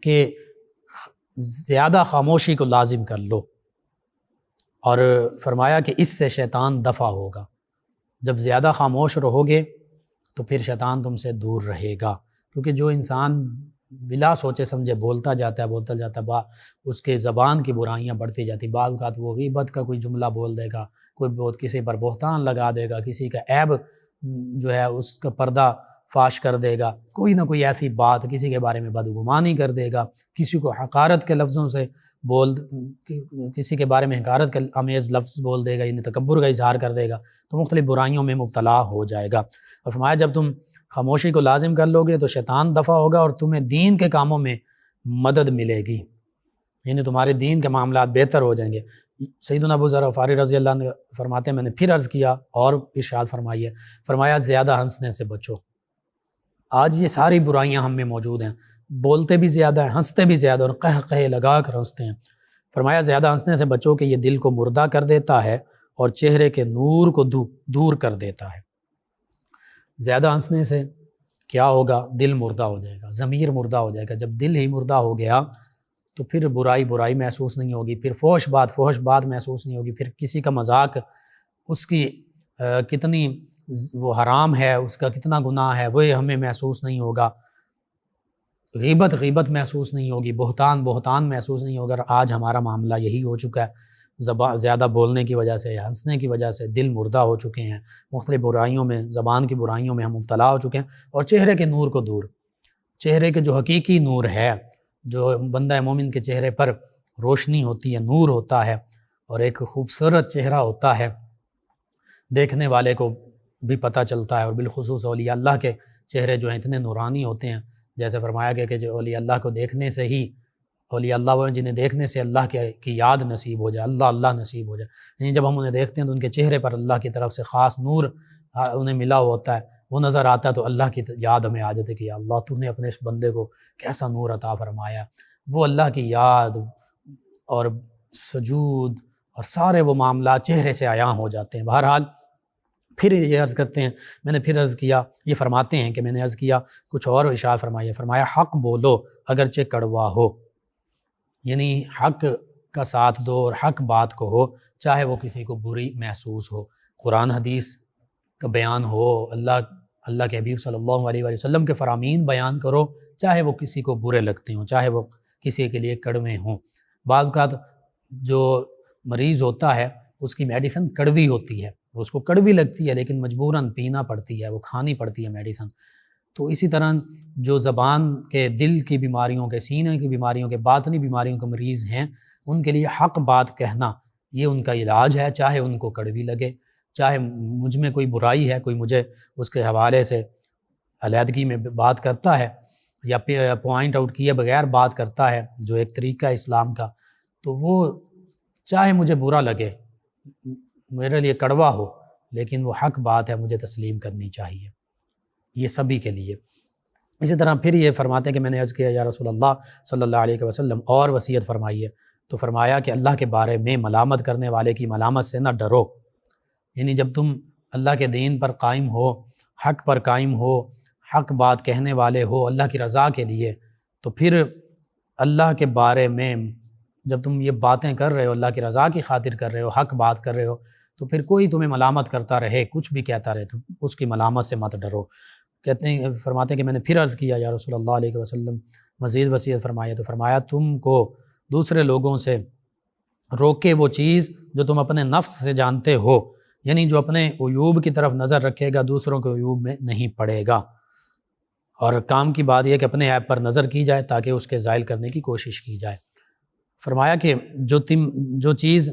کہ زیادہ خاموشی کو لازم کر لو، اور فرمایا کہ اس سے شیطان دفع ہوگا۔ جب زیادہ خاموش رہو گے تو پھر شیطان تم سے دور رہے گا، کیونکہ جو انسان بلا سوچے سمجھے بولتا جاتا ہے اس کے زبان کی برائیاں بڑھتی جاتی، بعض اوقات وہ غیبت کا کوئی جملہ بول دے گا، کسی پر بہتان لگا دے گا، کسی کا عیب جو ہے اس کا پردہ فاش کر دے گا، کوئی نہ کوئی ایسی بات، کسی کے بارے میں بدگمانی کر دے گا، کسی کو حقارت کے لفظوں سے کسی کے بارے میں حقارت کا آمیز لفظ بول دے گا، یعنی تکبر کا اظہار کر دے گا، تو مختلف برائیوں میں مبتلا ہو جائے گا۔ اور فرمایا جب تم خاموشی کو لازم کر لو گے تو شیطان دفع ہوگا اور تمہیں دین کے کاموں میں مدد ملے گی، یعنی تمہارے دین کے معاملات بہتر ہو جائیں گے۔ سیدنا ابو ذر غفاری رضی اللہ عنہ فرماتے ہیں میں نے پھر عرض کیا اور ارشاد فرمائیے، فرمایا زیادہ ہنسنے سے بچو۔ آج یہ ساری برائیاں ہم میں موجود ہیں، بولتے بھی زیادہ ہیں، ہنستے بھی زیادہ، اور قہقہے لگا کر ہنستے ہیں۔ فرمایا زیادہ ہنسنے سے بچو کہ یہ دل کو مردہ کر دیتا ہے اور چہرے کے نور کو دور کر دیتا ہے۔ زیادہ ہنسنے سے کیا ہوگا؟ دل مردہ ہو جائے گا، ضمیر مردہ ہو جائے گا۔ جب دل ہی مردہ ہو گیا تو پھر برائی محسوس نہیں ہوگی، پھر فحش بات محسوس نہیں ہوگی، پھر کسی کا مذاق، اس کی کتنی وہ حرام ہے، اس کا کتنا گناہ ہے وہ ہمیں محسوس نہیں ہوگا، غیبت محسوس نہیں ہوگی، بہتان محسوس نہیں ہوگا۔ آج ہمارا معاملہ یہی ہو چکا ہے، زیادہ بولنے کی وجہ سے، ہنسنے کی وجہ سے دل مردہ ہو چکے ہیں، مختلف برائیوں میں، زبان کی برائیوں میں ہم مبتلا ہو چکے ہیں، اور چہرے کے نور کو دور، چہرے کے جو حقیقی نور ہے، جو بندہ مومن کے چہرے پر روشنی ہوتی ہے، نور ہوتا ہے، اور ایک خوبصورت چہرہ ہوتا ہے، دیکھنے والے کو بھی پتہ چلتا ہے، اور بالخصوص اولیاء اللہ کے چہرے جو ہیں اتنے نورانی ہوتے ہیں، جیسے فرمایا گیا کہ جو اولیاء اللہ کو دیکھنے سے ہی، اولیاء اللہ وہ جنہیں دیکھنے سے اللہ کی یاد نصیب ہو جائے، اللہ نصیب ہو جائے، یعنی جب ہم انہیں دیکھتے ہیں تو ان کے چہرے پر اللہ کی طرف سے خاص نور انہیں ملا ہوتا ہے، وہ نظر آتا ہے تو اللہ کی یاد ہمیں آ جاتی ہے کہ یا اللہ تو نے اپنے اس بندے کو کیسا نور عطا فرمایا، وہ اللہ کی یاد اور سجود اور سارے وہ معاملات چہرے سے عیاں ہو جاتے ہیں۔ بہرحال پھر یہ عرض کرتے ہیں، میں نے پھر عرض کیا، یہ فرماتے ہیں کہ میں نے عرض کیا کچھ اور ارشاد فرمایا، فرمایا حق بولو اگرچہ کڑوا ہو، یعنی حق کا ساتھ دو اور حق بات کو ہو، چاہے وہ کسی کو بری محسوس ہو، قرآن حدیث کا بیان ہو، اللہ اللہ کے حبیب صلی اللہ علیہ وآلہ وسلم کے فرامین بیان کرو، چاہے وہ کسی کو برے لگتے ہوں، چاہے وہ کسی کے لیے کڑوے ہوں۔ بعض اوقات جو مریض ہوتا ہے اس کی میڈیسن کڑوی ہوتی ہے، اس کو کڑوی لگتی ہے لیکن مجبوراً پینا پڑتی ہے، وہ کھانی پڑتی ہے میڈیسن۔ تو اسی طرح جو زبان کے، دل کی بیماریوں کے، سینے کی بیماریوں کے، باطنی بیماریوں کے مریض ہیں، ان کے لیے حق بات کہنا یہ ان کا علاج ہے، چاہے ان کو کڑوی لگے، چاہے مجھ میں کوئی برائی ہے، کوئی مجھے اس کے حوالے سے علیحدگی میں بات کرتا ہے یا پوائنٹ آؤٹ کیے بغیر بات کرتا ہے جو ایک طریقہ ہے اسلام کا، تو وہ چاہے مجھے برا لگے، میرے لیے کڑوا ہو، لیکن وہ حق بات ہے، مجھے تسلیم کرنی چاہیے، یہ سبھی کے لیے۔ اسی طرح پھر یہ فرماتے ہیں کہ میں نے عرض کیا یا رسول اللہ صلی اللہ علیہ وسلم اور وصیت فرمائیے، تو فرمایا کہ اللہ کے بارے میں ملامت کرنے والے کی ملامت سے نہ ڈرو، یعنی جب تم اللہ کے دین پر قائم ہو، حق پر قائم ہو، حق بات کہنے والے ہو اللہ کی رضا کے لیے، تو پھر اللہ کے بارے میں جب تم یہ باتیں کر رہے ہو، اللہ کی رضا کی خاطر کر رہے ہو، حق بات کر رہے ہو، تو پھر کوئی تمہیں ملامت کرتا رہے، کچھ بھی کہتا رہے، تو اس کی ملامت سے مت ڈرو۔ کہتے ہیں، فرماتے ہیں کہ میں نے پھر عرض کیا یا رسول اللہ علیہ وسلم مزید وصیت فرمایا، تو فرمایا تم کو دوسرے لوگوں سے روکے وہ چیز جو تم اپنے نفس سے جانتے ہو، یعنی جو اپنے عیوب کی طرف نظر رکھے گا دوسروں کے عیوب میں نہیں پڑے گا، اور کام کی بات یہ کہ اپنے عیب پر نظر کی جائے تاکہ اس کے زائل کرنے کی کوشش کی جائے۔ فرمایا کہ جو چیز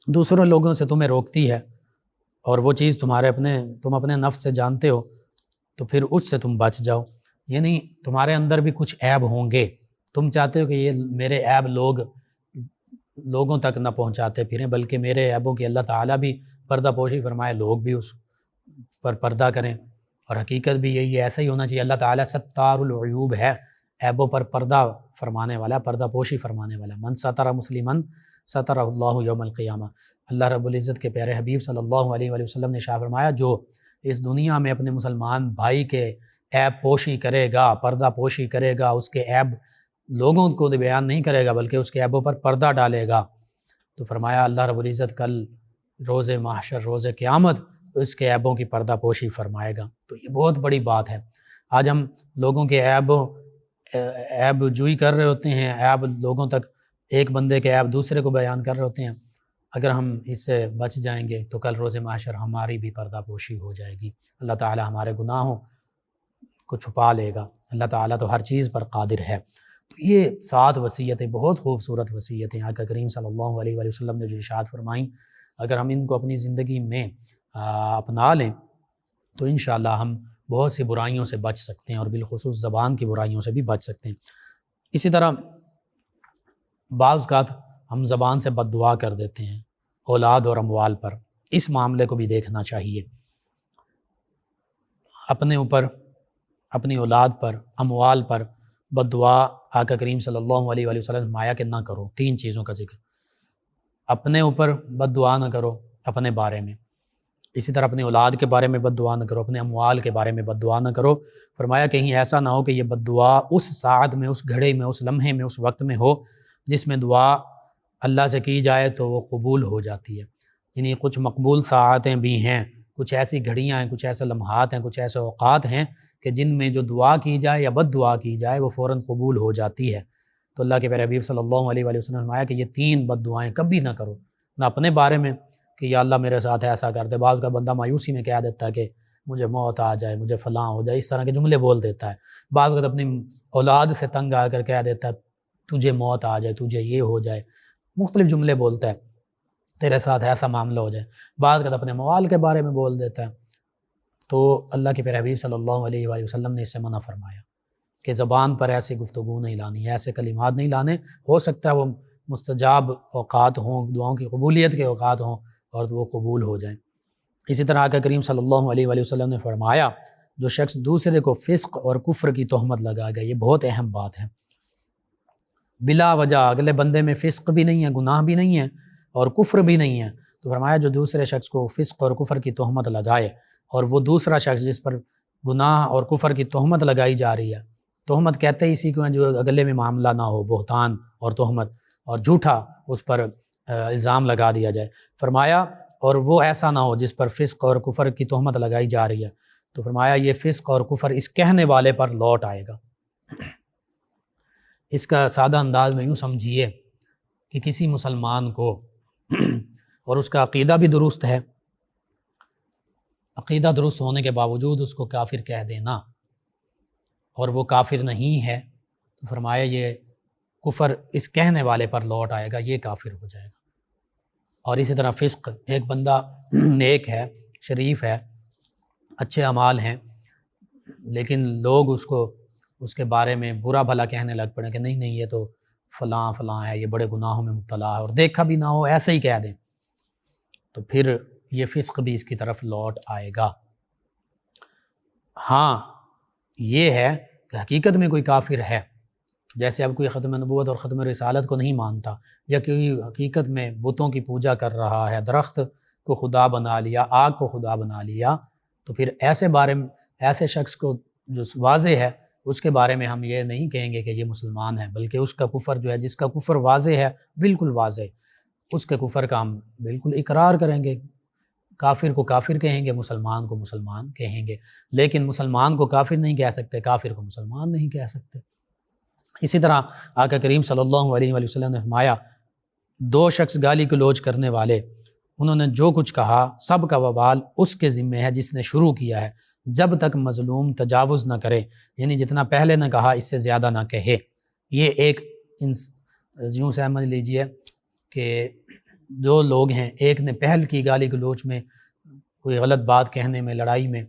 دوسروں لوگوں سے تمہیں روکتی ہے اور وہ چیز تم اپنے نفس سے جانتے ہو، تو پھر اس سے تم بچ جاؤ، یعنی تمہارے اندر بھی کچھ عیب ہوں گے، تم چاہتے ہو کہ یہ میرے عیب لوگوں تک نہ پہنچاتے پھریں، بلکہ میرے عیبوں کی اللہ تعالیٰ بھی پردہ پوشی فرمائے، لوگ بھی اس پر پردہ کریں، اور حقیقت بھی یہی ہے، ایسا ہی ہونا چاہیے۔ اللہ تعالیٰ ستار العیوب ہے، عیبوں پر پردہ فرمانے والا، پردہ پوشی فرمانے والا۔ من ستر مسلمن سترہ اللہ یوم القیامہ، اللہ رب العزت کے پیارے حبیب صلی اللہ علیہ وآلہ وسلم نے ارشاد فرمایا جو اس دنیا میں اپنے مسلمان بھائی کے عیب پوشی کرے گا، پردہ پوشی کرے گا، اس کے عیب لوگوں کو بیان نہیں کرے گا بلکہ اس کے عیبوں پر پردہ ڈالے گا، تو فرمایا اللہ رب العزت کل روز محشر، روز قیامت اس کے عیبوں کی پردہ پوشی فرمائے گا۔ تو یہ بہت بڑی بات ہے۔ آج ہم لوگوں کے عیب جوئی کر رہے ہوتے ہیں، عیب لوگوں تک، ایک بندے کے عیب دوسرے کو بیان کر رہے ہوتے ہیں، اگر ہم اس سے بچ جائیں گے تو کل روز محشر ہماری بھی پردہ پوشی ہو جائے گی، اللہ تعالی ہمارے گناہوں کو چھپا لے گا، اللہ تعالیٰ تو ہر چیز پر قادر ہے۔ تو یہ 7 وصیتیں بہت خوبصورت وصیتیں آقا کریم صلی اللہ علیہ وآلہ وسلم نے جو ارشاد فرمائیں، اگر ہم ان کو اپنی زندگی میں اپنا لیں تو انشاءاللہ ہم بہت سی برائیوں سے بچ سکتے ہیں، اور بالخصوص زبان کی برائیوں سے بھی بچ سکتے ہیں۔ اسی طرح بعض اوقات ہم زبان سے بد دعا کر دیتے ہیں اولاد اور اموال پر، اس معاملے کو بھی دیکھنا چاہیے۔ اپنے اوپر، اپنی اولاد پر، اموال پر بد دعا آقا کریم صلی اللہ علیہ وآلہ وسلم نے فرمایا کہ نہ کرو۔ 3 چیزوں کا ذکر، اپنے اوپر بد دعا نہ کرو اپنے بارے میں، اسی طرح اپنی اولاد کے بارے میں بد دعا نہ کرو، اپنے اموال کے بارے میں بد دعا نہ کرو۔ فرمایا کہیں ایسا نہ ہو کہ یہ بد دعا اس ساعت میں، اس گھڑی میں، اس لمحے میں، اس وقت میں ہو جس میں دعا اللہ سے کی جائے تو وہ قبول ہو جاتی ہے، یعنی کچھ مقبول ساعتیں بھی ہیں، کچھ ایسی گھڑیاں ہیں، کچھ ایسے لمحات ہیں، کچھ ایسے اوقات ہیں کہ جن میں جو دعا کی جائے یا بد دعا کی جائے وہ فوراً قبول ہو جاتی ہے۔ تو اللہ کے پیارے حبیب صلی اللہ علیہ وآلہ وسلم نے فرمایا کہ یہ 3 بد دعائیں کبھی نہ کرو، نہ اپنے بارے میں کہ یا اللہ میرے ساتھ ایسا کر دے، بعض کا بندہ مایوسی میں کہہ دیتا ہے کہ مجھے موت آ جائے، مجھے فلاں ہو جائے، اس طرح کے جملے بول دیتا ہے۔ بعض وقت اپنی اولاد سے تنگ آ کر کہہ دیتا ہے تجھے موت آ جائے، تجھے یہ ہو جائے، مختلف جملے بولتا ہے، تیرے ساتھ ایسا معاملہ ہو جائے۔ بعض وقت اپنے موال کے بارے میں بول دیتا ہے۔ تو اللہ کے پیارے حبیب صلی اللہ علیہ وآلہ وسلم نے اس سے منع فرمایا کہ زبان پر ایسی گفتگو نہیں لانی، ایسے کلمات نہیں لانے، ہو سکتا ہے وہ مستجاب اوقات ہوں، دعاؤں کی قبولیت کے اوقات ہوں اور وہ قبول ہو جائیں۔ اسی طرح آقا کریم صلی اللہ علیہ وآلہ وسلم نے فرمایا جو شخص دوسرے کو فسق اور کفر کی تہمت لگا گیا، یہ بہت اہم بات ہے، بلا وجہ اگلے بندے میں فسق بھی نہیں ہے، گناہ بھی نہیں ہے اور کفر بھی نہیں ہے، تو فرمایا جو دوسرے شخص کو فسق اور کفر کی تہمت لگائے، اور وہ دوسرا شخص جس پر گناہ اور کفر کی تہمت لگائی جا رہی ہے، تہمت کہتے ہی اسی کو ہیں جو اگلے میں معاملہ نہ ہو، بہتان اور تہمت اور جھوٹا اس پر الزام لگا دیا جائے، فرمایا اور وہ ایسا نہ ہو جس پر فسق اور کفر کی تہمت لگائی جا رہی ہے، تو فرمایا یہ فسق اور کفر اس کہنے والے پر لوٹ آئے گا۔ اس کا سادہ انداز میں یوں سمجھیے کہ کسی مسلمان کو اور اس کا عقیدہ بھی درست ہے، عقیدہ درست ہونے کے باوجود اس کو کافر کہہ دینا اور وہ کافر نہیں ہے، تو فرمایا یہ کفر اس کہنے والے پر لوٹ آئے گا، یہ کافر ہو جائے گا۔ اور اسی طرح فسق، ایک بندہ نیک ہے، شریف ہے، اچھے اعمال ہیں، لیکن لوگ اس کے بارے میں برا بھلا کہنے لگ پڑے کہ نہیں یہ تو فلاں فلاں ہے، یہ بڑے گناہوں میں مبتلا ہے، اور دیکھا بھی نہ ہو ایسے ہی کہہ دیں، تو پھر یہ فسق بھی اس کی طرف لوٹ آئے گا۔ ہاں یہ ہے کہ حقیقت میں کوئی کافر ہے، جیسے اب کوئی ختم نبوت اور ختم رسالت کو نہیں مانتا، یا کوئی حقیقت میں بتوں کی پوجا کر رہا ہے، درخت کو خدا بنا لیا، آگ کو خدا بنا لیا، تو پھر ایسے شخص کو جو واضح ہے اس کے بارے میں ہم یہ نہیں کہیں گے کہ یہ مسلمان ہے، بلکہ اس کا کفر جو ہے، جس کا کفر واضح ہے، بالکل واضح، اس کے کفر کا ہم بالکل اقرار کریں گے، کافر کو کافر کہیں گے، مسلمان کو مسلمان کہیں گے، لیکن مسلمان کو کافر نہیں کہہ سکتے، کافر کو مسلمان نہیں کہہ سکتے۔ اسی طرح آقا کریم صلی اللہ علیہ وآلہ وسلم نے فرمایا، دو شخص گالی گلوچ کرنے والے، انہوں نے جو کچھ کہا سب کا وبال اس کے ذمے ہے جس نے شروع کیا ہے، جب تک مظلوم تجاوز نہ کرے، یعنی جتنا پہلے نے کہا اس سے زیادہ نہ کہے۔ یہ ایک یوں سمجھ لیجئے کہ دو لوگ ہیں، ایک نے پہل کی گالی گلوچ میں، کوئی غلط بات کہنے میں، لڑائی میں،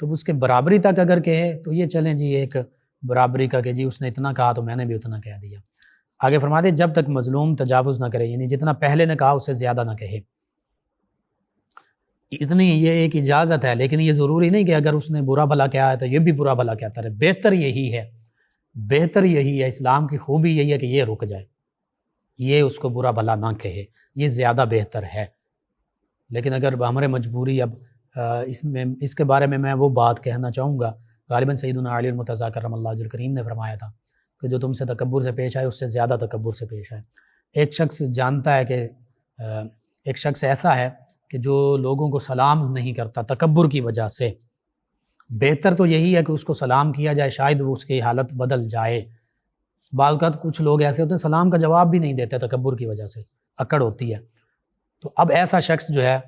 تو اس کے برابری تک اگر کہے تو یہ چلیں جی ایک برابری کا کہ جی اس نے اتنا کہا تو میں نے بھی اتنا کہہ دیا۔ آگے فرماتے جب تک مظلوم تجاوز نہ کرے، یعنی جتنا پہلے نے کہا اس سے زیادہ نہ کہے۔ اتنی یہ ایک اجازت ہے، لیکن یہ ضروری نہیں کہ اگر اس نے برا بھلا کہا ہے تو یہ بھی برا بھلا کہتا رہے۔ بہتر یہی ہے، اسلام کی خوبی یہی ہے کہ یہ رک جائے، یہ اس کو برا بھلا نہ کہے، یہ زیادہ بہتر ہے۔ لیکن اگر ہمارے مجبوری اب اس کے بارے میں وہ بات کہنا چاہوں گا، غالباً سیدنا علی المرتضیٰ کرم اللہ وجہہ الکریم نے فرمایا تھا کہ جو تم سے تکبر سے پیش آئے اس سے زیادہ تکبر سے پیش آئے۔ ایک شخص جانتا ہے کہ ایک شخص ایسا ہے کہ جو لوگوں کو سلام نہیں کرتا تکبر کی وجہ سے، بہتر تو یہی ہے کہ اس کو سلام کیا جائے، شاید وہ اس کی حالت بدل جائے۔ بعض اوقات کچھ لوگ ایسے ہوتے ہیں سلام کا جواب بھی نہیں دیتے تکبر کی وجہ سے، اکڑ ہوتی ہے۔ تو اب ایسا شخص جو ہے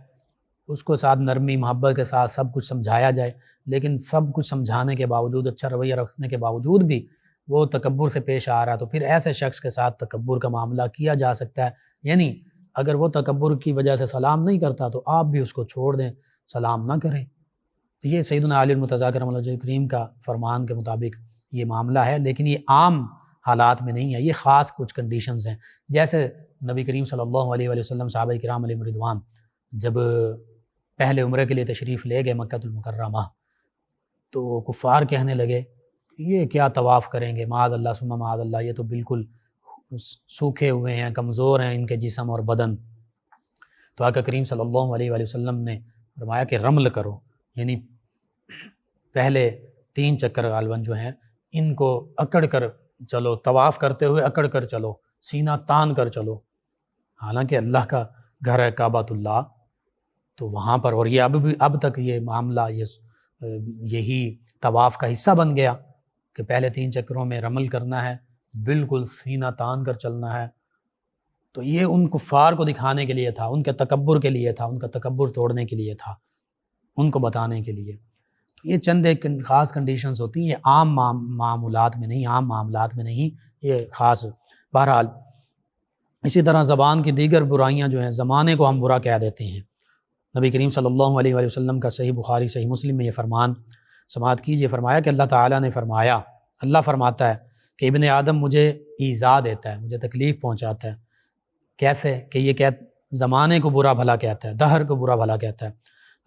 اس کو ساتھ نرمی محبت کے ساتھ سب کچھ سمجھایا جائے، لیکن سب کچھ سمجھانے کے باوجود، اچھا رویہ رکھنے کے باوجود بھی وہ تکبر سے پیش آ رہا ہے، تو پھر ایسے شخص کے ساتھ تکبر کا معاملہ کیا جا سکتا ہے۔ یعنی اگر وہ تکبر کی وجہ سے سلام نہیں کرتا تو آپ بھی اس کو چھوڑ دیں، سلام نہ کریں۔ تو یہ سیدنا علی المرتضیٰ کرم اللہ وجہہ الکریم کا فرمان کے مطابق یہ معاملہ ہے، لیکن یہ عام حالات میں نہیں ہے، یہ خاص کچھ کنڈیشنز ہیں۔ جیسے نبی کریم صلی اللہ علیہ وآلہ وسلم صحابہ کرام علیہم رضوان جب پہلے عمرے کے لیے تشریف لے گئے مکہ المکرمہ، تو کفار کہنے لگے یہ کیا طواف کریں گے، معاذ اللہ ثم معاذ اللہ، یہ تو بالکل سوکھے ہوئے ہیں، کمزور ہیں ان کے جسم اور بدن۔ تو آقا کریم صلی اللہ علیہ وآلہ وسلم نے فرمایا کہ رمل کرو، یعنی پہلے 3 چکر غالباً جو ہیں ان کو اکڑ کر چلو، طواف کرتے ہوئے اکڑ کر چلو، سینہ تان کر چلو، حالانکہ اللہ کا گھر ہے کعبۃ اللہ، تو وہاں پر، اور یہ اب تک یہ معاملہ یہی طواف کا حصہ بن گیا کہ پہلے 3 چکروں میں رمل کرنا ہے، بالکل سینہ تان کر چلنا ہے۔ تو یہ ان کفار کو دکھانے کے لیے تھا، ان کے تکبر کے لیے تھا، ان کا تکبر توڑنے کے لیے تھا، ان کو بتانے کے لیے۔ تو یہ چند ایک خاص کنڈیشنز ہوتی ہیں، یہ عام معاملات میں نہیں، یہ خاص۔ بہرحال اسی طرح زبان کی دیگر برائیاں جو ہیں، زمانے کو ہم برا کہہ دیتے ہیں۔ نبی کریم صلی اللہ علیہ وآلہ وسلم کا صحیح بخاری صحیح مسلم میں یہ فرمان سماعت کیجیے، فرمایا کہ اللہ تعالیٰ نے فرمایا، اللہ فرماتا ہے کہ ابن آدم مجھے ایذا دیتا ہے، مجھے تکلیف پہنچاتا ہے۔ کیسے؟ کہ یہ زمانے کو برا بھلا کہتا ہے، دہر کو برا بھلا کہتا ہے۔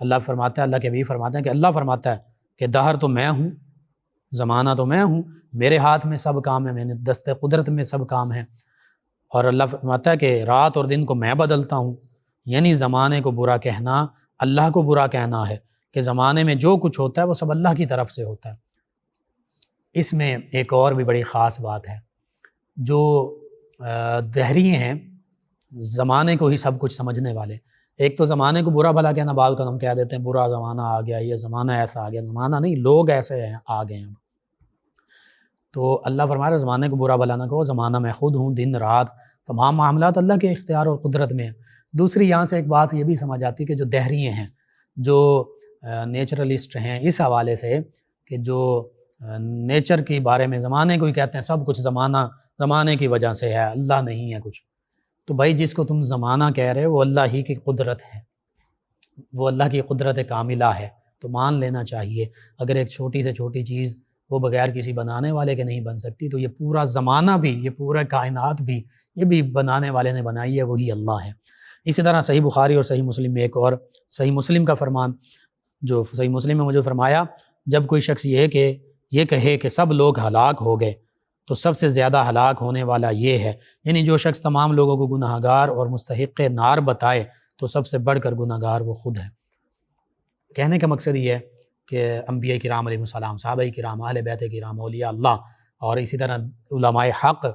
اللہ فرماتا ہے، اللہ کے حبیب فرماتے ہیں کہ اللہ فرماتا ہے کہ دہر تو میں ہوں، زمانہ تو میں ہوں، میرے ہاتھ میں سب کام ہے، میں نے دست قدرت میں سب کام ہے۔ اور اللہ فرماتا ہے کہ رات اور دن کو میں بدلتا ہوں، یعنی زمانے کو برا کہنا اللہ کو برا کہنا ہے، کہ زمانے میں جو کچھ ہوتا ہے وہ سب اللہ کی طرف سے ہوتا ہے۔ اس میں ایک اور بھی بڑی خاص بات ہے، جو دہری ہیں، زمانے کو ہی سب کچھ سمجھنے والے، ایک تو زمانے کو برا بھلا کہنا، بعض کا ہم کہہ دیتے ہیں برا زمانہ آ گیا، یہ زمانہ ایسا آ گیا، زمانہ نہیں، لوگ ایسے ہیں آ گئے ہیں۔ تو اللہ فرما رہا ہے زمانے کو برا بھلا نہ کہو، زمانہ میں خود ہوں، دن رات تمام معاملات اللہ کے اختیار اور قدرت میں ہیں۔ دوسری یہاں سے ایک بات یہ بھی سمجھ آتی ہے کہ جو دہریے ہیں، جو نیچرلسٹ ہیں، اس حوالے سے کہ جو نیچر کے بارے میں زمانے کو ہی کہتے ہیں سب کچھ زمانے کی وجہ سے ہے، اللہ نہیں ہے کچھ، تو بھائی جس کو تم زمانہ کہہ رہے ہو وہ اللہ ہی کی قدرت ہے، وہ اللہ کی قدرت کاملہ ہے، تو مان لینا چاہیے۔ اگر ایک چھوٹی سے چھوٹی چیز وہ بغیر کسی بنانے والے کے نہیں بن سکتی، تو یہ پورا زمانہ بھی، یہ پورا کائنات بھی، یہ بھی بنانے والے نے بنائی ہے، وہی اللہ ہے۔ اسی طرح صحیح بخاری اور صحیح مسلم میں ایک اور صحیح مسلم کا فرمان، جو صحیح مسلم میں مجھے فرمایا، جب کوئی شخص یہ کہے کہ سب لوگ ہلاک ہو گئے تو سب سے زیادہ ہلاک ہونے والا یہ ہے، یعنی جو شخص تمام لوگوں کو گناہ گار اور مستحق نار بتائے تو سب سے بڑھ کر گناہ گار وہ خود ہے۔ کہنے کا مقصد یہ ہے کہ انبیاء کرام علیہ السلام، صحابہ کرام، اہل بیت کرام، اولیاء اللہ، اور اسی طرح علماء حق،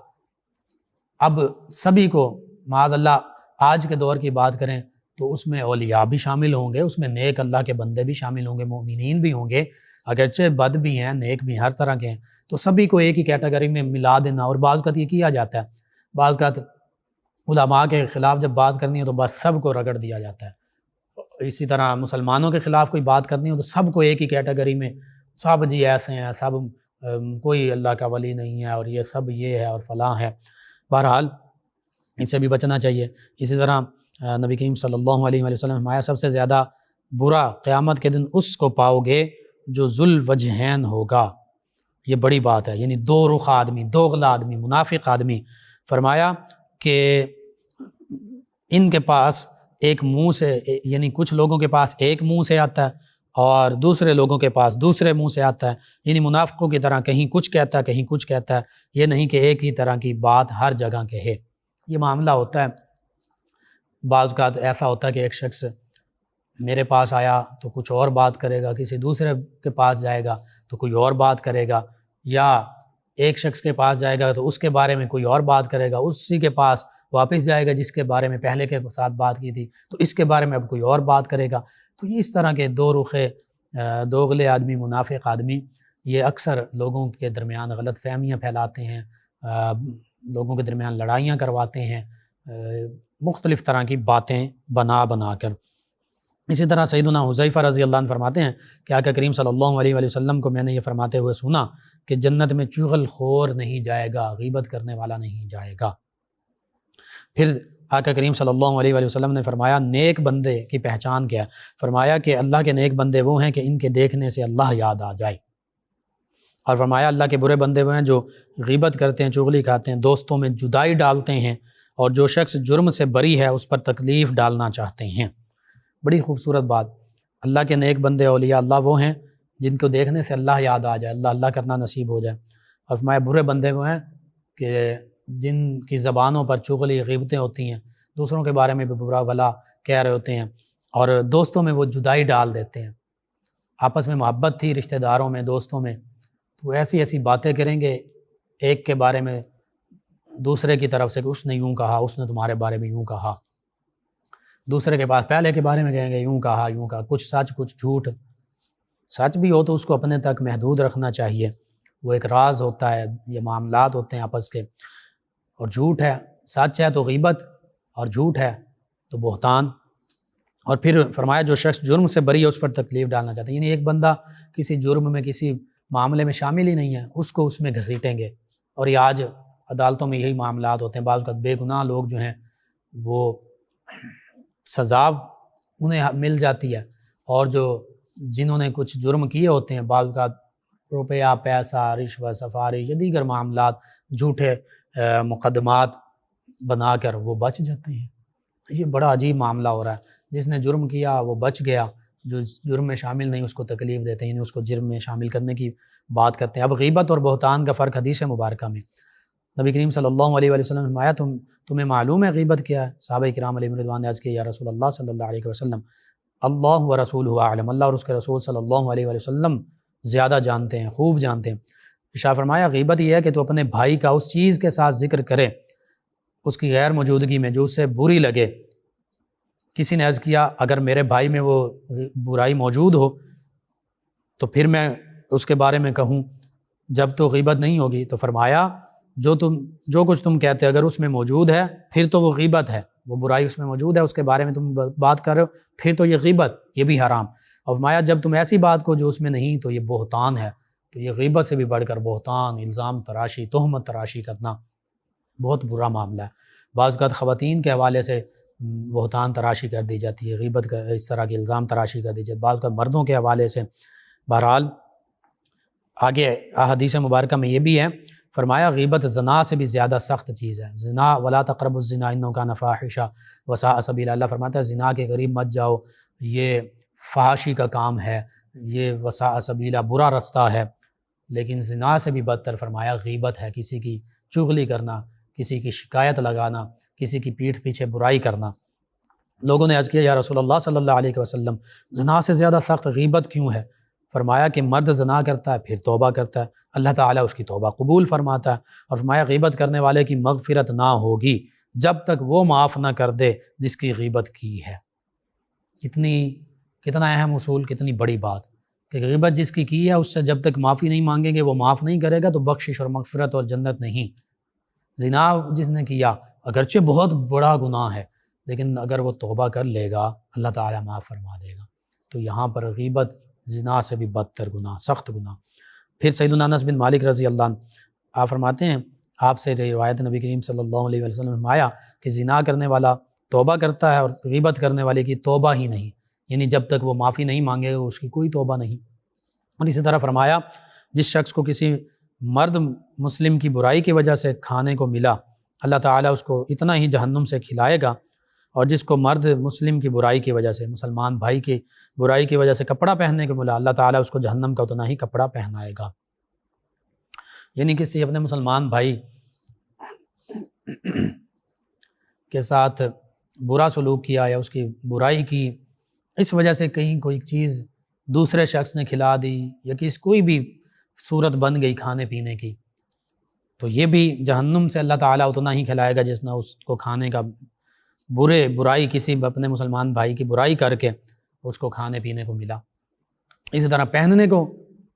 اب سبھی کو معاذ اللہ آج کے دور کی بات کریں تو اس میں اولیاء بھی شامل ہوں گے، اس میں نیک اللہ کے بندے بھی شامل ہوں گے، مومنین بھی ہوں گے، اگرچہ بد بھی ہیں، نیک بھی، ہر طرح کے ہیں، تو سبھی کو ایک ہی کیٹیگری میں ملا دینا۔ اور بعض اوقات یہ کیا جاتا ہے، بعض اوقات علماء کے خلاف جب بات کرنی ہو تو بس سب کو رگڑ دیا جاتا ہے، اسی طرح مسلمانوں کے خلاف کوئی بات کرنی ہو تو سب کو ایک ہی کیٹیگری میں، سب جی ایسے ہیں، سب کوئی اللہ کا ولی نہیں ہے، اور یہ سب یہ ہے اور فلاں ہے۔ بہرحال اس سے بھی بچنا چاہیے۔ اسی طرح نبی کریم صلی اللہ علیہ وسلم فرمایا سب سے زیادہ برا قیامت کے دن اس کو پاؤ گے جو ذو الوجہین ہوگا۔ یہ بڑی بات ہے، یعنی دو رخ آدمی، دوغلا آدمی، منافق آدمی۔ فرمایا کہ ان کے پاس ایک منہ سے، یعنی کچھ لوگوں کے پاس ایک منہ سے آتا ہے اور دوسرے لوگوں کے پاس دوسرے منہ سے آتا ہے، یعنی منافقوں کی طرح کہیں کچھ کہتا ہے کہیں کچھ کہتا ہے، یہ نہیں کہ ایک ہی طرح کی بات ہر جگہ کہے۔ یہ معاملہ ہوتا ہے، بعض اوقات ایسا ہوتا ہے کہ ایک شخص میرے پاس آیا تو کچھ اور بات کرے گا، کسی دوسرے کے پاس جائے گا تو کوئی اور بات کرے گا، یا ایک شخص کے پاس جائے گا تو اس کے بارے میں کوئی اور بات کرے گا، اسی کے پاس واپس جائے گا جس کے بارے میں پہلے کے ساتھ بات کی تھی تو اس کے بارے میں اب کوئی اور بات کرے گا۔ تو یہ اس طرح کے دو رخے دوغلے آدمی، منافق آدمی، یہ اکثر لوگوں کے درمیان غلط فہمیاں پھیلاتے ہیں، لوگوں کے درمیان لڑائیاں کرواتے ہیں، مختلف طرح کی باتیں بنا کر۔ اسی طرح سیدنا حذیفہ رضی اللہ عنہ فرماتے ہیں کہ آقا کریم صلی اللہ علیہ وسلم کو میں نے یہ فرماتے ہوئے سنا کہ جنت میں چغل خور نہیں جائے گا، غیبت کرنے والا نہیں جائے گا۔ پھر آقا کریم صلی اللہ علیہ وسلم نے فرمایا نیک بندے کی پہچان کیا ہے؟ فرمایا کہ اللہ کے نیک بندے وہ ہیں کہ ان کے دیکھنے سے اللہ یاد آ جائے، اور فرمایا اللہ کے برے بندے وہ ہیں جو غیبت کرتے ہیں، چغلی کھاتے ہیں، دوستوں میں جدائی ڈالتے ہیں، اور جو شخص جرم سے بری ہے اس پر تکلیف ڈالنا چاہتے ہیں۔ بڑی خوبصورت بات، اللہ کے نیک بندے اولیاء اللہ وہ ہیں جن کو دیکھنے سے اللہ یاد آ جائے، اللہ اللہ کرنا نصیب ہو جائے، اور فرمایا برے بندے وہ ہیں کہ جن کی زبانوں پر چغلی، غیبتیں ہوتی ہیں، دوسروں کے بارے میں بھی برا بھلا کہہ رہے ہوتے ہیں، اور دوستوں میں وہ جدائی ڈال دیتے ہیں۔ آپس میں محبت تھی رشتہ داروں میں، دوستوں میں، تو ایسی ایسی باتیں کریں گے ایک کے بارے میں دوسرے کی طرف سے کہ اس نے یوں کہا، اس نے تمہارے بارے میں یوں کہا، دوسرے کے پاس پہلے کے بارے میں کہیں گے یوں کہا، کچھ سچ کچھ جھوٹ۔ سچ بھی ہو تو اس کو اپنے تک محدود رکھنا چاہیے، وہ ایک راز ہوتا ہے، یہ معاملات ہوتے ہیں آپس کے، اور جھوٹ ہے، سچ ہے تو غیبت، اور جھوٹ ہے تو بہتان۔ اور پھر فرمایا جو شخص جرم سے بری ہے اس پر تکلیف ڈالنا چاہتے ہیں، یعنی ایک بندہ کسی جرم میں، کسی معاملے میں شامل ہی نہیں ہے، اس کو اس میں گھسیٹیں گے، اور یہ آج عدالتوں میں یہی معاملات ہوتے ہیں۔ بعض اوقات بے گناہ لوگ جو ہیں وہ سزا انہیں مل جاتی ہے، اور جنہوں نے کچھ جرم کیے ہوتے ہیں بعض اوقات روپیہ، پیسہ، رشوت، سفارش یا دیگر معاملات، جھوٹے مقدمات بنا کر وہ بچ جاتے ہیں۔ یہ بڑا عجیب معاملہ ہو رہا ہے، جس نے جرم کیا وہ بچ گیا، جو جرم میں شامل نہیں اس کو تکلیف دیتے ہیں، یعنی اس کو جرم میں شامل کرنے کی بات کرتے ہیں۔ اب غیبت اور بہتان کا فرق حدیث مبارکہ میں نبی کریم صلی اللہ علیہ وسلم نے فرمایا تمہیں معلوم ہے غیبت کیا ہے؟ صحابہ کرام علیہ رضوان نے عرض کیا یا رسول اللہ صلی اللہ علیہ وسلم اللہ و رسولہ اعلم، اللہ اور اس کے رسول صلی اللہ علیہ وسلم زیادہ جانتے ہیں، خوب جانتے ہیں۔ ارشاد فرمایا غیبت یہ ہے کہ تو اپنے بھائی کا اس چیز کے ساتھ ذکر کرے اس کی غیر موجودگی میں جو اسے بری لگے، کسی نے عرض کیا اگر میرے بھائی میں وہ برائی موجود ہو تو پھر میں اس کے بارے میں کہوں، جب تو غیبت نہیں ہوگی؟ تو فرمایا جو کچھ تم کہتے اگر اس میں موجود ہے پھر تو وہ غیبت ہے، وہ برائی اس میں موجود ہے، اس کے بارے میں تم بات کر رہے ہو، پھر تو یہ غیبت، یہ بھی حرام۔ اور فرمایا جب تم ایسی بات کو جو اس میں نہیں تو یہ بہتان ہے، تو یہ غیبت سے بھی بڑھ کر بہتان، الزام تراشی، تہمت تراشی کرنا بہت برا معاملہ ہے۔ بعض اوقات خواتین کے حوالے سے بہتان تراشی کر دی جاتی ہے، غیبت کا اس طرح کی الزام تراشی کر دی جاتی ہے، بعض اوقات مردوں کے حوالے سے۔ بہرحال آگے احادیث مبارکہ میں یہ بھی ہے، فرمایا غیبت زنا سے بھی زیادہ سخت چیز ہے۔ زنا ولا تقربوا الزنا انه كان فاحشا وساء سبیلا، اللہ فرماتا ہے زنا کے قریب مت جاؤ، یہ فحاشی کا کام ہے، یہ وساء سبیلا برا رستہ ہے۔ لیکن زنا سے بھی بدتر فرمایا غیبت ہے، کسی کی چغلی کرنا، کسی کی شکایت لگانا، کسی کی پیٹھ پیچھے برائی کرنا۔ لوگوں نے عرض کیا یا رسول اللہ صلی اللہ علیہ وسلم زنا سے زیادہ سخت غیبت کیوں ہے؟ فرمایا کہ مرد زنا کرتا ہے پھر توبہ کرتا ہے، اللہ تعالیٰ اس کی توبہ قبول فرماتا ہے، اور فرمایا غیبت کرنے والے کی مغفرت نہ ہوگی جب تک وہ معاف نہ کر دے جس کی غیبت کی ہے۔ کتنا اہم اصول، کتنی بڑی بات کہ غیبت جس کی ہے اس سے جب تک معافی نہیں مانگیں گے، وہ معاف نہیں کرے گا تو بخشش اور مغفرت اور جنت نہیں۔ زنا جس نے کیا اگرچہ بہت بڑا گناہ ہے، لیکن اگر وہ توبہ کر لے گا اللہ تعالیٰ معاف فرما دے گا۔ تو یہاں پر غیبت زنا سے بھی بدتر گناہ، سخت گناہ۔ پھر سیدنا انس بن مالک رضی اللہ عنہ آپ فرماتے ہیں، آپ سے روایت نبی کریم صلی اللہ علیہ وسلم نے فرمایا کہ زنا کرنے والا توبہ کرتا ہے اور غیبت کرنے والے کی توبہ ہی نہیں، یعنی جب تک وہ معافی نہیں مانگے گا اس کی کوئی توبہ نہیں۔ اور اسی طرح فرمایا جس شخص کو کسی مرد مسلم کی برائی کی وجہ سے کھانے کو ملا اللہ تعالیٰ اس کو اتنا ہی جہنم سے کھلائے گا، اور جس کو مرد مسلم کی برائی کی وجہ سے، مسلمان بھائی کی برائی کی وجہ سے کپڑا پہننے کو ملا اللہ تعالیٰ اس کو جہنم کا اتنا ہی کپڑا پہنائے گا۔ یعنی کسی اپنے مسلمان بھائی کے ساتھ برا سلوک کیا یا اس کی برائی کی، اس وجہ سے کہیں کوئی چیز دوسرے شخص نے کھلا دی یا کوئی بھی صورت بن گئی کھانے پینے کی، تو یہ بھی جہنم سے اللہ تعالیٰ اتنا ہی کھلائے گا جس نے اس کو کھانے کا برائی کسی اپنے مسلمان بھائی کی برائی کر کے اس کو کھانے پینے کو ملا۔ اسی طرح پہننے کو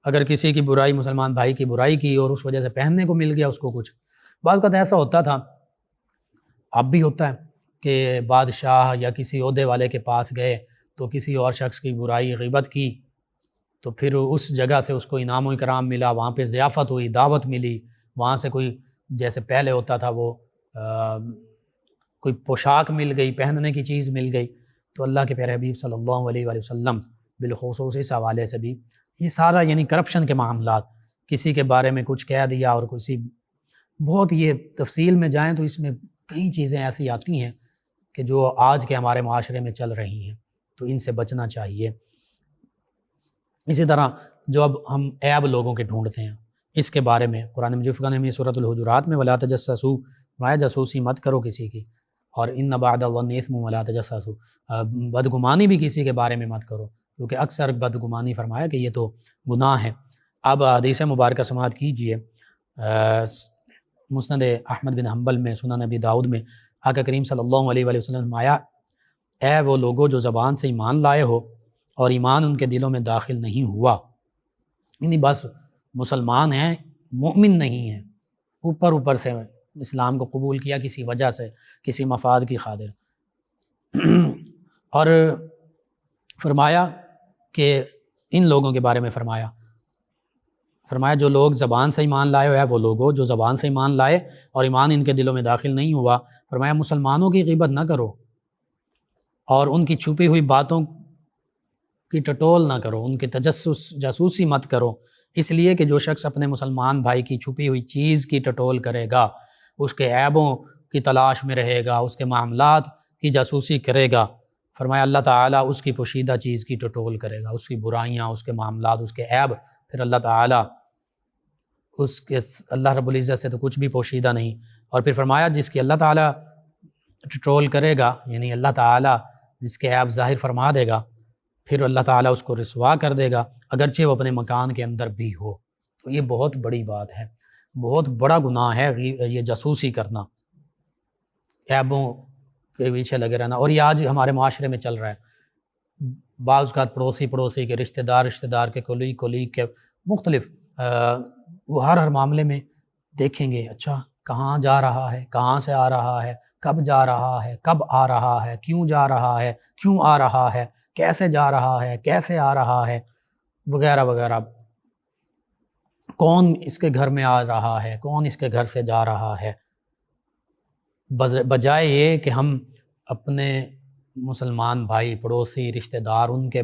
اگر کسی کی برائی، مسلمان بھائی کی برائی کی اور اس وجہ سے پہننے کو مل گیا اس کو کچھ، بعض اوقات ایسا ہوتا تھا، اب بھی ہوتا ہے کہ بادشاہ یا کسی عہدے والے کے پاس گئے تو کسی اور شخص کی برائی غیبت کی، تو پھر اس جگہ سے اس کو انعام و اکرام ملا، وہاں پہ ضیافت ہوئی، دعوت ملی، وہاں سے کوئی جیسے پہلے ہوتا تھا وہ کوئی پوشاک مل گئی، پہننے کی چیز مل گئی، تو اللہ کے پیارے حبیب صلی اللہ علیہ وآلہ وسلم بالخصوص اس حوالے سے بھی یہ سارا یعنی کرپشن کے معاملات، کسی کے بارے میں کچھ کہہ دیا اور کسی بہت یہ تفصیل میں جائیں تو اس میں کئی چیزیں ایسی آتی ہیں کہ جو آج کے ہمارے معاشرے میں چل رہی ہیں، تو ان سے بچنا چاہیے۔ اسی طرح جو اب ہم عیب لوگوں کے ڈھونڈتے ہیں، اس کے بارے میں قرآن مجید فرقان میں سورۃ الحجرات میں ولا تجسسوا، فرمایا جاسوسی مت کرو کسی کی، اور ان بعد الظن اثم ولا تجسسوا، بدگمانی بھی کسی کے بارے میں مت کرو، کیونکہ اکثر بدگمانی فرمایا کہ یہ تو گناہ ہے۔ اب حدیث مبارکہ سماعت کیجئے، مسند احمد بن حنبل میں، سنن نبی داؤد میں آقا کریم صلی اللہ علیہ وآلہ وسلم فرمایا، اے وہ لوگوں جو زبان سے ایمان لائے ہو اور ایمان ان کے دلوں میں داخل نہیں ہوا، یعنی بس مسلمان ہیں مومن نہیں ہیں، اوپر سے اسلام کو قبول کیا کسی وجہ سے، کسی مفاد کی خاطر، اور فرمایا کہ ان لوگوں کے بارے میں فرمایا جو لوگ زبان سے ایمان لائے ہوئے، وہ لوگوں جو زبان سے ایمان لائے اور ایمان ان کے دلوں میں داخل نہیں ہوا، فرمایا مسلمانوں کی غیبت نہ کرو اور ان کی چھپی ہوئی باتوں کی ٹٹول نہ کرو، ان کے جاسوسی مت کرو، اس لیے کہ جو شخص اپنے مسلمان بھائی کی چھپی ہوئی چیز کی ٹٹول کرے گا، اس کے عیبوں کی تلاش میں رہے گا، اس کے معاملات کی جاسوسی کرے گا، فرمایا اللہ تعالیٰ اس کی پوشیدہ چیز کی ٹٹول کرے گا، اس کی برائیاں، اس کے معاملات، اس کے عیب، پھر اللہ تعالیٰ اللہ رب العزت سے تو کچھ بھی پوشیدہ نہیں۔ اور پھر فرمایا جس کی اللہ تعالیٰ ٹٹول کرے گا، یعنی اللہ تعالیٰ جس کے عیب ظاہر فرما دے گا، پھر اللہ تعالیٰ اس کو رسوا کر دے گا اگرچہ وہ اپنے مکان کے اندر بھی ہو۔ تو یہ بہت بڑی بات ہے، بہت بڑا گناہ ہے یہ جاسوسی کرنا، عیبوں کے پیچھے لگے رہنا، اور یہ آج ہمارے معاشرے میں چل رہا ہے۔ بعض اوقات پڑوسی کے رشتہ دار کے کولیگ کے مختلف وہ ہر معاملے میں دیکھیں گے، اچھا کہاں جا رہا ہے، کہاں سے آ رہا ہے، کب جا رہا ہے، کب آ رہا ہے، کیوں جا رہا ہے، کیوں آ رہا ہے، کیسے جا رہا ہے، کیسے آ رہا ہے، وغیرہ وغیرہ، کون اس کے گھر میں آ رہا ہے، کون اس کے گھر سے جا رہا ہے۔ بجائے یہ کہ ہم اپنے مسلمان بھائی، پڑوسی، رشتہ دار، ان کے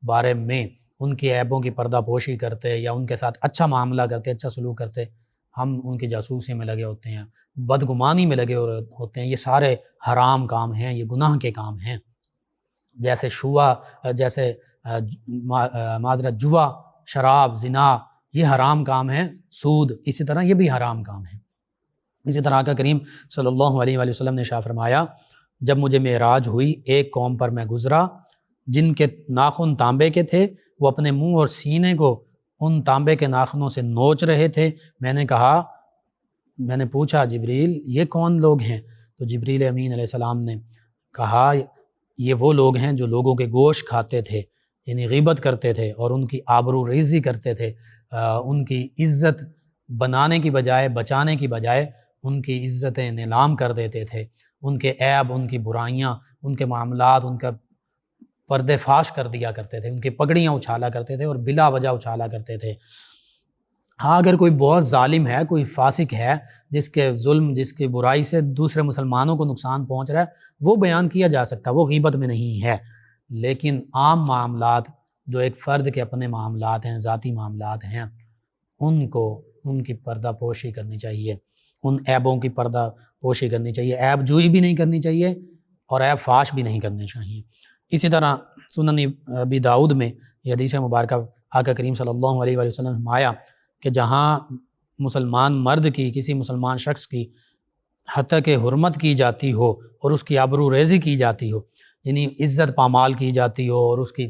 بارے میں ان کی عیبوں کی پردہ پوشی کرتے یا ان کے ساتھ اچھا معاملہ کرتے، اچھا سلوک کرتے، ہم ان کی جاسوسی میں لگے ہوتے ہیں، بدگمانی میں لگے ہوتے ہیں۔ یہ سارے حرام کام ہیں، یہ گناہ کے کام ہیں، جیسے جیسے معذرت جوا، شراب، زنا، یہ حرام کام ہیں، سود، اسی طرح یہ بھی حرام کام ہیں۔ اسی طرح آقا کریم صلی اللہ علیہ وآلہ وسلم نے ارشاد فرمایا، جب مجھے معراج ہوئی، ایک قوم پر میں گزرا جن کے ناخن تانبے کے تھے، وہ اپنے منہ اور سینے کو ان تانبے کے ناخنوں سے نوچ رہے تھے۔ میں نے پوچھا جبریل یہ کون لوگ ہیں؟ تو جبریل امین علیہ السلام نے کہا یہ وہ لوگ ہیں جو لوگوں کے گوشت کھاتے تھے، یعنی غیبت کرتے تھے اور ان کی آبرو ریزی کرتے تھے، ان کی عزت بنانے کی بجائے، بچانے کی بجائے ان کی عزتیں نیلام کر دیتے تھے، ان کے عیب، ان کی برائیاں، ان کے معاملات، ان کا پردے فاش کر دیا کرتے تھے، ان کی پگڑیاں اچھالا کرتے تھے اور بلا وجہ اچھالا کرتے تھے۔ ہاں اگر کوئی بہت ظالم ہے، کوئی فاسق ہے، جس کے ظلم، جس کی برائی سے دوسرے مسلمانوں کو نقصان پہنچ رہا ہے، وہ بیان کیا جا سکتا ہے، وہ غیبت میں نہیں ہے۔ لیکن عام معاملات جو ایک فرد کے اپنے معاملات ہیں، ذاتی معاملات ہیں، ان کی پردہ پوشی کرنی چاہیے، ان عیبوں کی پردہ پوشی کرنی چاہیے، عیب جوئی بھی نہیں کرنی چاہیے اور عیب فاش بھی نہیں کرنی چاہیے۔ اسی طرح سنن ابی داؤد میں یہ حدیث مبارکہ آقا کریم صلی اللہ علیہ وآلہ وسلم نے فرمایا کہ جہاں مسلمان مرد کی، کسی مسلمان شخص کی حتیٰ کہ حرمت کی جاتی ہو اور اس کی آبرو ریزی کی جاتی ہو، یعنی عزت پامال کی جاتی ہو اور اس کی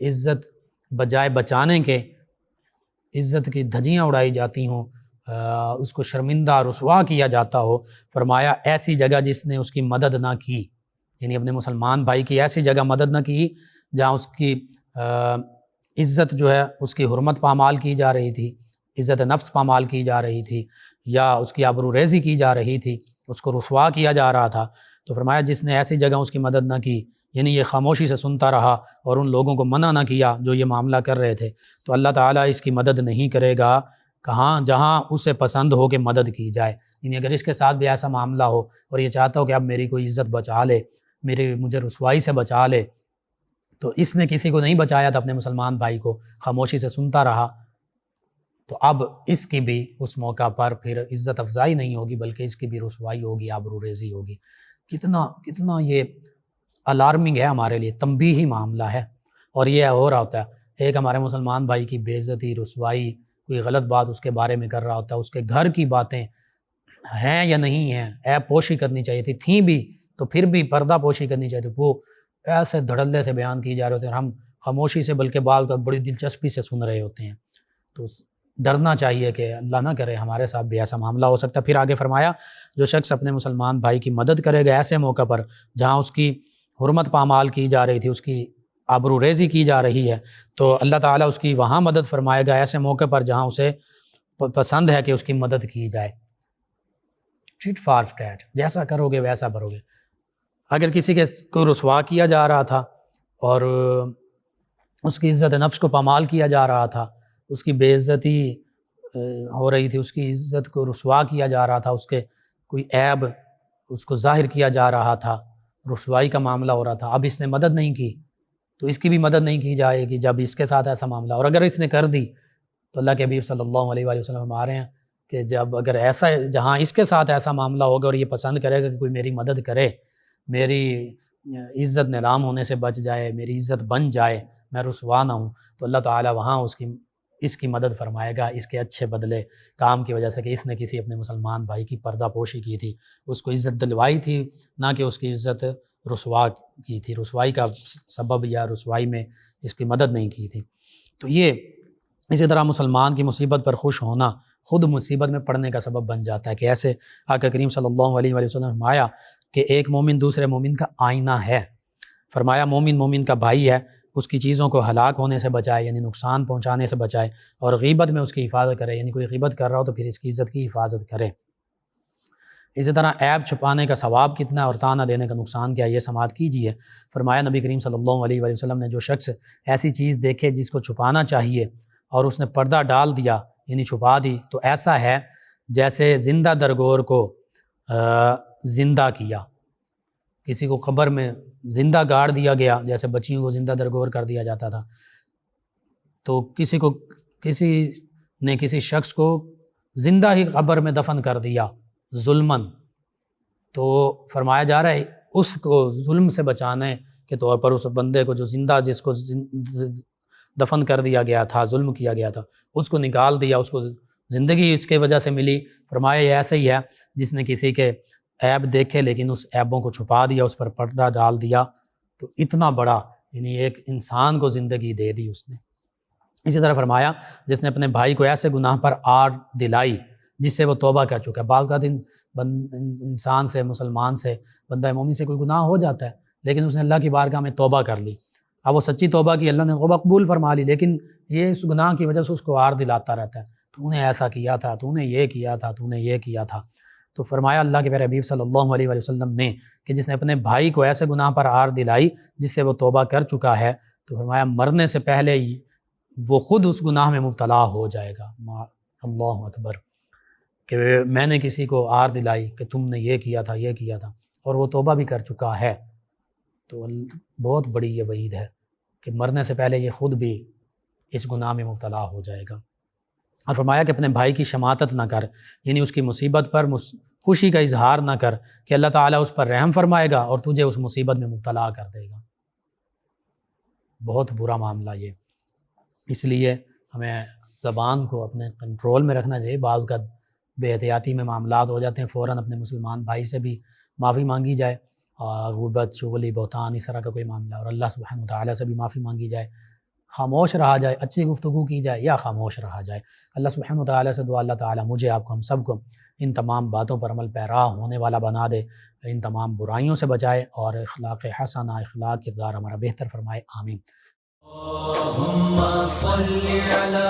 عزت بجائے بچانے کے عزت کی دھجیاں اڑائی جاتی ہوں، اس کو شرمندہ رسوا کیا جاتا ہو، فرمایا ایسی جگہ جس نے اس کی مدد نہ کی، یعنی اپنے مسلمان بھائی کی ایسی جگہ مدد نہ کی جہاں اس کی عزت جو ہے، اس کی حرمت پامال کی جا رہی تھی، عزت نفس پامال کی جا رہی تھی، یا اس کی آبرو ریزی کی جا رہی تھی، اس کو رسوا کیا جا رہا تھا، تو فرمایا جس نے ایسی جگہ اس کی مدد نہ کی، یعنی یہ خاموشی سے سنتا رہا اور ان لوگوں کو منع نہ کیا جو یہ معاملہ کر رہے تھے، تو اللہ تعالیٰ اس کی مدد نہیں کرے گا کہاں؟ جہاں اسے پسند ہو کہ مدد کی جائے۔ یعنی اگر اس کے ساتھ بھی ایسا معاملہ ہو اور یہ چاہتا ہو کہ اب میری کوئی عزت بچا لے، مجھے رسوائی سے بچا لے، تو اس نے کسی کو نہیں بچایا تھا، اپنے مسلمان بھائی کو خاموشی سے سنتا رہا، تو اب اس کی بھی اس موقع پر پھر عزت افزائی نہیں ہوگی بلکہ اس کی بھی رسوائی ہوگی، آبرو ریزی ہوگی۔ کتنا یہ الارمنگ ہے ہمارے لیے، تنبیہی معاملہ ہے، اور یہ ہو رہا ہوتا ہے ایک ہمارے مسلمان بھائی کی بے عزتی، رسوائی، کوئی غلط بات اس کے بارے میں کر رہا ہوتا ہے، اس کے گھر کی باتیں ہیں یا نہیں ہیں، عیب پوشی کرنی چاہیے تھیں بھی تو پھر بھی پردہ پوشی کرنی چاہیے تھی، وہ ایسے دھڑلے سے بیان کی جا رہے ہوتے ہیں اور ہم خاموشی سے بلکہ بعض کا بڑی دلچسپی سے سن رہے ہوتے ہیں۔ تو ڈرنا چاہیے کہ اللہ نہ کرے ہمارے ساتھ بھی ایسا معاملہ ہو سکتا ہے۔ پھر آگے فرمایا جو شخص اپنے مسلمان بھائی کی مدد کرے گا ایسے موقع پر جہاں اس کی حرمت پامال کی جا رہی تھی، اس کی آبرو ریزی کی جا رہی ہے، تو اللہ تعالیٰ اس کی وہاں مدد فرمائے گا ایسے موقع پر جہاں اسے پسند ہے کہ اس کی مدد کی جائے۔ ٹٹ فار ٹیٹ، جیسا کرو گے ویسا بھرو گے۔ اگر کسی کو رسوا کیا جا رہا تھا اور اس کی عزت نفس کو پامال کیا جا رہا تھا، اس کی بے عزتی ہو رہی تھی، اس کی عزت کو رسوا کیا جا رہا تھا، اس کے کوئی عیب اس کو ظاہر کیا جا رہا تھا، رسوائی کا معاملہ ہو رہا تھا، اب اس نے مدد نہیں کی تو اس کی بھی مدد نہیں کی جائے گی جب اس کے ساتھ ایسا معاملہ، اور اگر اس نے کر دی تو اللہ کے حبیب صلی اللہ علیہ وآلہ وسلم فرما رہے ہیں کہ جب اگر ایسا جہاں اس کے ساتھ ایسا معاملہ ہوگا اور یہ پسند کرے گا کہ کوئی میری مدد کرے، میری عزت نیلام ہونے سے بچ جائے، میری عزت بن جائے، میں رسوا نہ ہوں، تو اللہ تعالیٰ وہاں اس کی مدد فرمائے گا، اس کے اچھے بدلے کام کی وجہ سے کہ اس نے کسی اپنے مسلمان بھائی کی پردہ پوشی کی تھی، اس کو عزت دلوائی تھی، نہ کہ اس کی عزت رسوا کی تھی، رسوائی کا سبب یا رسوائی میں اس کی مدد نہیں کی تھی۔ تو یہ اسی طرح مسلمان کی مصیبت پر خوش ہونا خود مصیبت میں پڑنے کا سبب بن جاتا ہے کہ ایسے آقا کریم صلی اللہ علیہ وآلہ وسلم نے فرمایا کہ ایک مومن دوسرے مومن کا آئینہ ہے۔ فرمایا مومن مومن کا بھائی ہے، اس کی چیزوں کو ہلاک ہونے سے بچائے یعنی نقصان پہنچانے سے بچائے، اور غیبت میں اس کی حفاظت کرے یعنی کوئی غیبت کر رہا ہو تو پھر اس کی عزت کی حفاظت کرے۔ اسی طرح عیب چھپانے کا ثواب کتنا ہے اور تانا دینے کا نقصان کیا ہے، یہ سماعت کیجیے۔ فرمایا نبی کریم صلی اللہ علیہ وآلہ وسلم نے جو شخص ایسی چیز دیکھے جس کو چھپانا چاہیے اور اس نے پردہ ڈال دیا یعنی چھپا دی، تو ایسا ہے جیسے زندہ درگور کو زندہ کیا، کسی کو قبر میں زندہ گاڑ دیا گیا، جیسے بچیوں کو زندہ درگور کر دیا جاتا تھا، تو کسی نے کسی شخص کو زندہ ہی قبر میں دفن کر دیا ظلماً، تو فرمایا جا رہا ہے اس کو ظلم سے بچانے کے طور پر اس بندے کو جو زندہ جس کو دفن کر دیا گیا تھا، ظلم کیا گیا تھا، اس کو نکال دیا، اس کو زندگی اس کے وجہ سے ملی۔ فرمایا یہ ایسے ہی ہے جس نے کسی کے عیب دیکھے لیکن اس عیبوں کو چھپا دیا، اس پر پردہ ڈال دیا، تو اتنا بڑا یعنی ایک انسان کو زندگی دے دی اس نے۔ اسی طرح فرمایا جس نے اپنے بھائی کو ایسے گناہ پر آڑ دلائی جس سے وہ توبہ کر چکا ہے۔ بعض کا دن انسان سے، مسلمان سے، بندہ مومن سے کوئی گناہ ہو جاتا ہے لیکن اس نے اللہ کی بارگاہ میں توبہ کر لی، اب وہ سچی توبہ کی، اللہ نے توبہ قبول فرما لی، لیکن یہ اس گناہ کی وجہ سے اس کو آڑ دلاتا رہتا ہے، تو نے ایسا کیا تھا، تو نے یہ کیا تھا، تو نے یہ کیا تھا۔ تو فرمایا اللہ کے پیارے حبیب صلی اللہ علیہ وآلہ وسلم نے کہ جس نے اپنے بھائی کو ایسے گناہ پر آڑ دلائی جس سے وہ توبہ کر چکا ہے، تو فرمایا مرنے سے پہلے ہی وہ خود اس گناہ میں مبتلا ہو جائے گا۔ اللہ اکبر، کہ میں نے کسی کو آڑ دلائی کہ تم نے یہ کیا تھا، یہ کیا تھا، اور وہ توبہ بھی کر چکا ہے، تو بہت بڑی یہ وعید ہے کہ مرنے سے پہلے یہ خود بھی اس گناہ میں مبتلا ہو جائے گا۔ اور فرمایا کہ اپنے بھائی کی شماتت نہ کر، یعنی اس کی مصیبت پر خوشی کا اظہار نہ کر کہ اللہ تعالیٰ اس پر رحم فرمائے گا اور تجھے اس مصیبت میں مبتلا کر دے گا۔ بہت برا معاملہ یہ، اس لیے ہمیں زبان کو اپنے کنٹرول میں رکھنا چاہیے۔ بعض کا بے احتیاطی میں معاملات ہو جاتے ہیں، فوراً اپنے مسلمان بھائی سے بھی معافی مانگی جائے، غیبت، چغلی، بہتان اس طرح کا کوئی معاملہ، اور اللہ سبحانہ وتعالیٰ سے بھی معافی مانگی جائے، خاموش رہا جائے، اچھی گفتگو کی جائے یا خاموش رہا جائے۔ اللہ سبحانہ وتعالیٰ سے دعا اللہ تعالیٰ مجھے، آپ کو، ہم سب کو ان تمام باتوں پر عمل پیرا ہونے والا بنا دے، ان تمام برائیوں سے بچائے اور اخلاق حسنہ، اخلاق کردار ہمارا بہتر فرمائے، آمین۔ اللہم صلی علی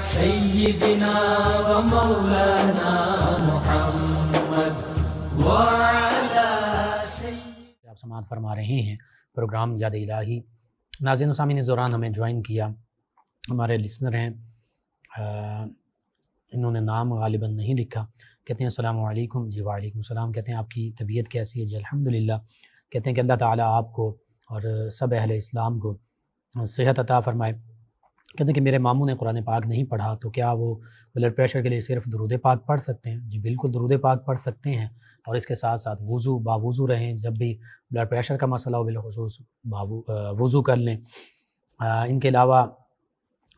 سیدنا و مولانا محمد وعلی سیدنا۔ آپ سماعت فرما رہے ہیں پروگرام یاد الہی۔ ناظرین و سامعین، اس دوران ہمیں جوائن کیا ہمارے لسنر ہیں، انہوں نے نام غالباً نہیں لکھا، کہتے ہیں السلام علیکم۔ جی وعلیکم السلام۔ کہتے ہیں آپ کی طبیعت کیسی ہے؟ جی الحمدللہ۔ کہتے ہیں کہ اللہ تعالیٰ آپ کو اور سب اہل اسلام کو صحت عطا فرمائے۔ کہتے ہیں کہ میرے ماموں نے قرآن پاک نہیں پڑھا، تو کیا وہ بلڈ پریشر کے لیے صرف درود پاک پڑھ سکتے ہیں؟ جی بالکل درود پاک پڑھ سکتے ہیں، اور اس کے ساتھ ساتھ باوضو رہیں، جب بھی بلڈ پریشر کا مسئلہ ہو بالخصوص وضو کر لیں۔ ان کے علاوہ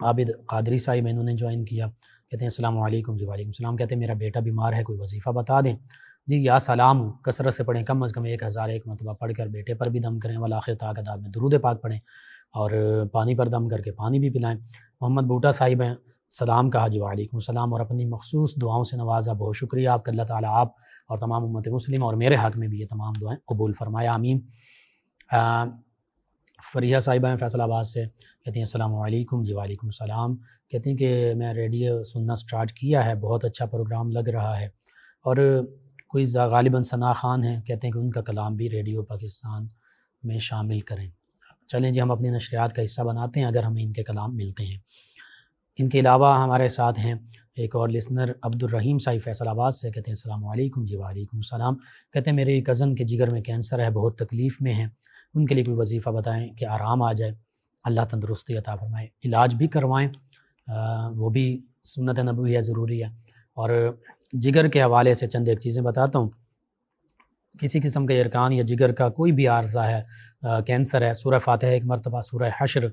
عابد قادری صاحب انہوں نے جوائن کیا، کہتے ہیں السلام علیکم۔ جی وعلیکم السلام۔ کہتے ہیں میرا بیٹا بیمار ہے، کوئی وظیفہ بتا دیں۔ جی یا سلام کثرت سے پڑھیں، کم از کم 1001 مرتبہ پڑھ کر بیٹے پر بھی دم کریں، والآخر طاقت میں درود پاک پڑھیں، اور پانی پر دم کر کے پانی بھی پلائیں۔ محمد بوٹا صاحب ہیں، سلام کہا، جی وعلیکم السلام، اور اپنی مخصوص دعاؤں سے نوازا، بہت شکریہ آپ کا، اللہ تعالیٰ آپ اور تمام امت مسلم اور میرے حق میں بھی یہ تمام دعائیں قبول فرمائے، آمین۔ فریحہ صاحبہ ہیں فیصل آباد سے، کہتی ہیں السلام علیکم۔ جی وعلیکم السلام۔ کہتی ہیں کہ میں ریڈیو سننا سٹارٹ کیا ہے، بہت اچھا پروگرام لگ رہا ہے، اور کوئی غالباً ثنا خان ہیں، کہتے ہیں کہ ان کا کلام بھی ریڈیو پاکستان میں شامل کریں۔ چلیں جی، ہم اپنی نشریات کا حصہ بناتے ہیں اگر ہمیں ان کے کلام ملتے ہیں۔ ان کے علاوہ ہمارے ساتھ ہیں ایک اور لسنر عبد الرحیم صاحب فیصل آباد سے، کہتے ہیں السلام علیکم۔ جی وعلیکم السلام۔ کہتے ہیں میری کزن کے جگر میں کینسر ہے، بہت تکلیف میں ہیں، ان کے لیے کوئی وظیفہ بتائیں کہ آرام آ جائے، اللہ تندرستی عطا فرمائے، علاج بھی کروائیں، وہ بھی سنت نبوی ہے، ضروری ہے۔ اور جگر کے حوالے سے چند ایک چیزیں بتاتا ہوں۔ کسی قسم کے ارکان یا جگر کا کوئی بھی عارضہ ہے، کینسر ہے، سورہ فاتحہ 1 مرتبہ، سورہ حشر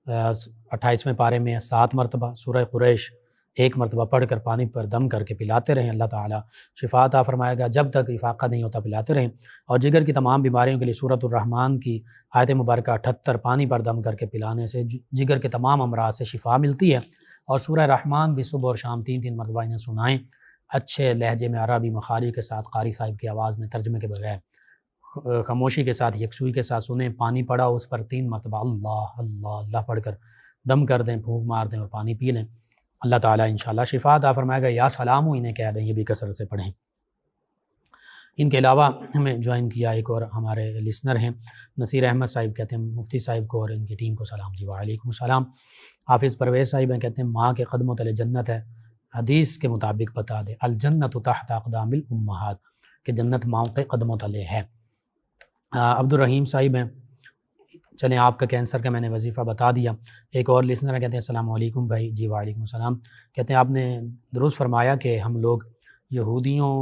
28ویں پارے میں 7 مرتبہ، سورہ قریش 1 مرتبہ پڑھ کر پانی پر دم کر کے پلاتے رہیں، اللہ تعالیٰ شفا عطا فرمائے گا، جب تک افاقہ نہیں ہوتا پلاتے رہیں۔ اور جگر کی تمام بیماریوں کے لیے سورۃ الرحمن کی آیت مبارکہ 78 پانی پر دم کر کے پلانے سے جگر کے تمام امراض سے شفا ملتی ہے۔ اور سورہ رحمان بھی صبح اور شام 3 مرتبہ انہیں سنائیں، اچھے لہجے میں عربی مخارج کے ساتھ، قاری صاحب کی آواز میں ترجمے کے بغیر۔ خاموشی کے ساتھ یکسوئی کے ساتھ سنیں. پانی پڑا اس پر 3 مرتبہ اللہ اللہ اللہ پڑھ کر دم کر دیں، پھونک مار دیں اور پانی پی لیں. اللہ تعالیٰ انشاءاللہ شفا عطا فرمائے گا. یا سلام ہو انہیں کہہ دیں، یہ بھی کثرت سے پڑھیں. ان کے علاوہ ہمیں جوائن کیا ایک اور ہمارے لسنر ہیں نصیر احمد صاحب، کہتے ہیں مفتی صاحب کو اور ان کی ٹیم کو سلام. جی وعلیکم السلام. حافظ پرویز صاحب ہیں، کہتے ہیں ماں کے قدموں تلے جنت ہے، حدیث کے مطابق بتا دیں. الجنت تحت اقدام الامہات، کہ جنت ماؤں کے قدموں تلے ہے. عبد الرحیم صاحب ہیں، چلیں آپ کا کینسر کا میں نے وظیفہ بتا دیا. ایک اور لسنر ہیں، کہتے ہیں السلام علیکم بھائی. جی وعلیکم السلام. کہتے ہیں آپ نے درست فرمایا کہ ہم لوگ یہودیوں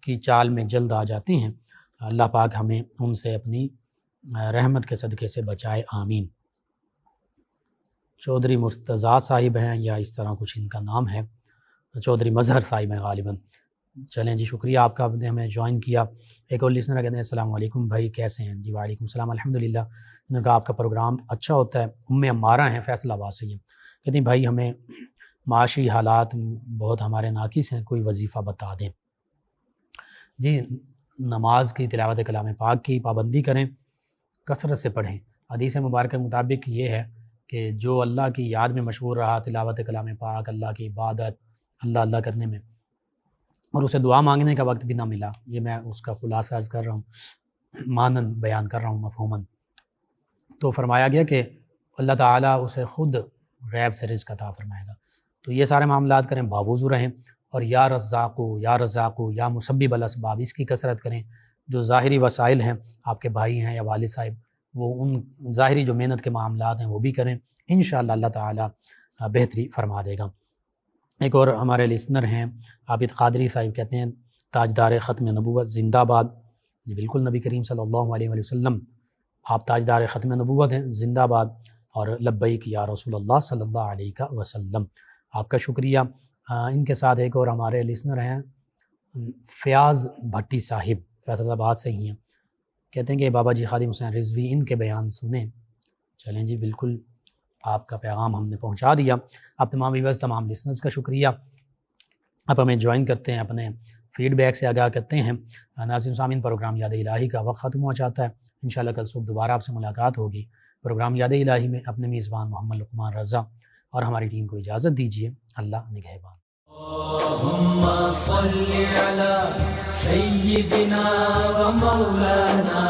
کی چال میں جلد آ جاتے ہیں. اللہ پاک ہمیں ان سے اپنی رحمت کے صدقے سے بچائے، آمین. چودھری مرتضیٰ صاحب ہیں یا اس طرح کچھ ان کا نام ہے، چودھری مظہر صاحب ہیں غالباً. چلیں جی شکریہ آپ کا، آپ نے ہمیں جوائن کیا. ایک اور لسنر کہتے ہیں السلام علیکم بھائی کیسے ہیں. جی وعلیکم السلام الحمدللہ. انہوں نے کہا آپ کا پروگرام اچھا ہوتا ہے. عمارہ ہیں فیصل آباد سے. یہ کہتے ہیں بھائی ہمیں معاشی حالات بہت ہمارے ناقص ہیں، کوئی وظیفہ بتا دیں. جی نماز کی تلاوت کلام پاک کی پابندی کریں، کثرت سے پڑھیں. حدیث مبارکہ کے مطابق یہ ہے کہ جو اللہ کی یاد میں مشغول رہا، تلاوت کلام پاک، اللہ کی عبادت، اللہ اللہ کرنے میں، اور اسے دعا مانگنے کا وقت بھی نہ ملا، یہ میں اس کا خلاصہ عرض کر رہا ہوں، مانن بیان کر رہا ہوں مفہوماً، تو فرمایا گیا کہ اللہ تعالیٰ اسے خود غیب سے رزق عطا فرمائے گا. تو یہ سارے معاملات کریں، باوضو رہیں، اور یا رزاقو یا رزاقو یا مسبب الاسباب، اس کی کثرت کریں. جو ظاہری وسائل ہیں، آپ کے بھائی ہیں یا والد صاحب، وہ ان ظاہری جو محنت کے معاملات ہیں وہ بھی کریں، انشاءاللہ اللہ تعالیٰ بہتری فرما دے گا. ایک اور ہمارے لسنر ہیں عابد قادری صاحب، کہتے ہیں تاجدار ختم نبوت زندہ باد. جی بالکل، نبی کریم صلی اللہ علیہ وسلم آپ تاجدار ختم نبوت ہیں، زندہ باد. اور لبیک یا رسول اللہ صلی اللہ علیہ وسلم. آپ کا شکریہ. ان کے ساتھ ایک اور ہمارے لسنر ہیں فیاض بھٹی صاحب، فیصل آباد سے ہی ہیں، کہتے ہیں کہ بابا جی خادم حسین رضوی ان کے بیان سنیں. چلیں جی بالکل، آپ کا پیغام ہم نے پہنچا دیا. آپ تمام ویورز، تمام لسنرز کا شکریہ. آپ ہمیں جوائن کرتے ہیں، اپنے فیڈ بیک سے آگاہ کرتے ہیں. ناظرین سامعین، پروگرام یاد الہی کا وقت ختم ہو جاتا ہے. انشاءاللہ کل صبح دوبارہ آپ سے ملاقات ہوگی. پروگرام یاد الہی میں اپنے میزبان محمد لقمان رضا اور ہماری ٹیم کو اجازت دیجیے. اللہ نگہبان. اللهم صل على سيدنا ومولانا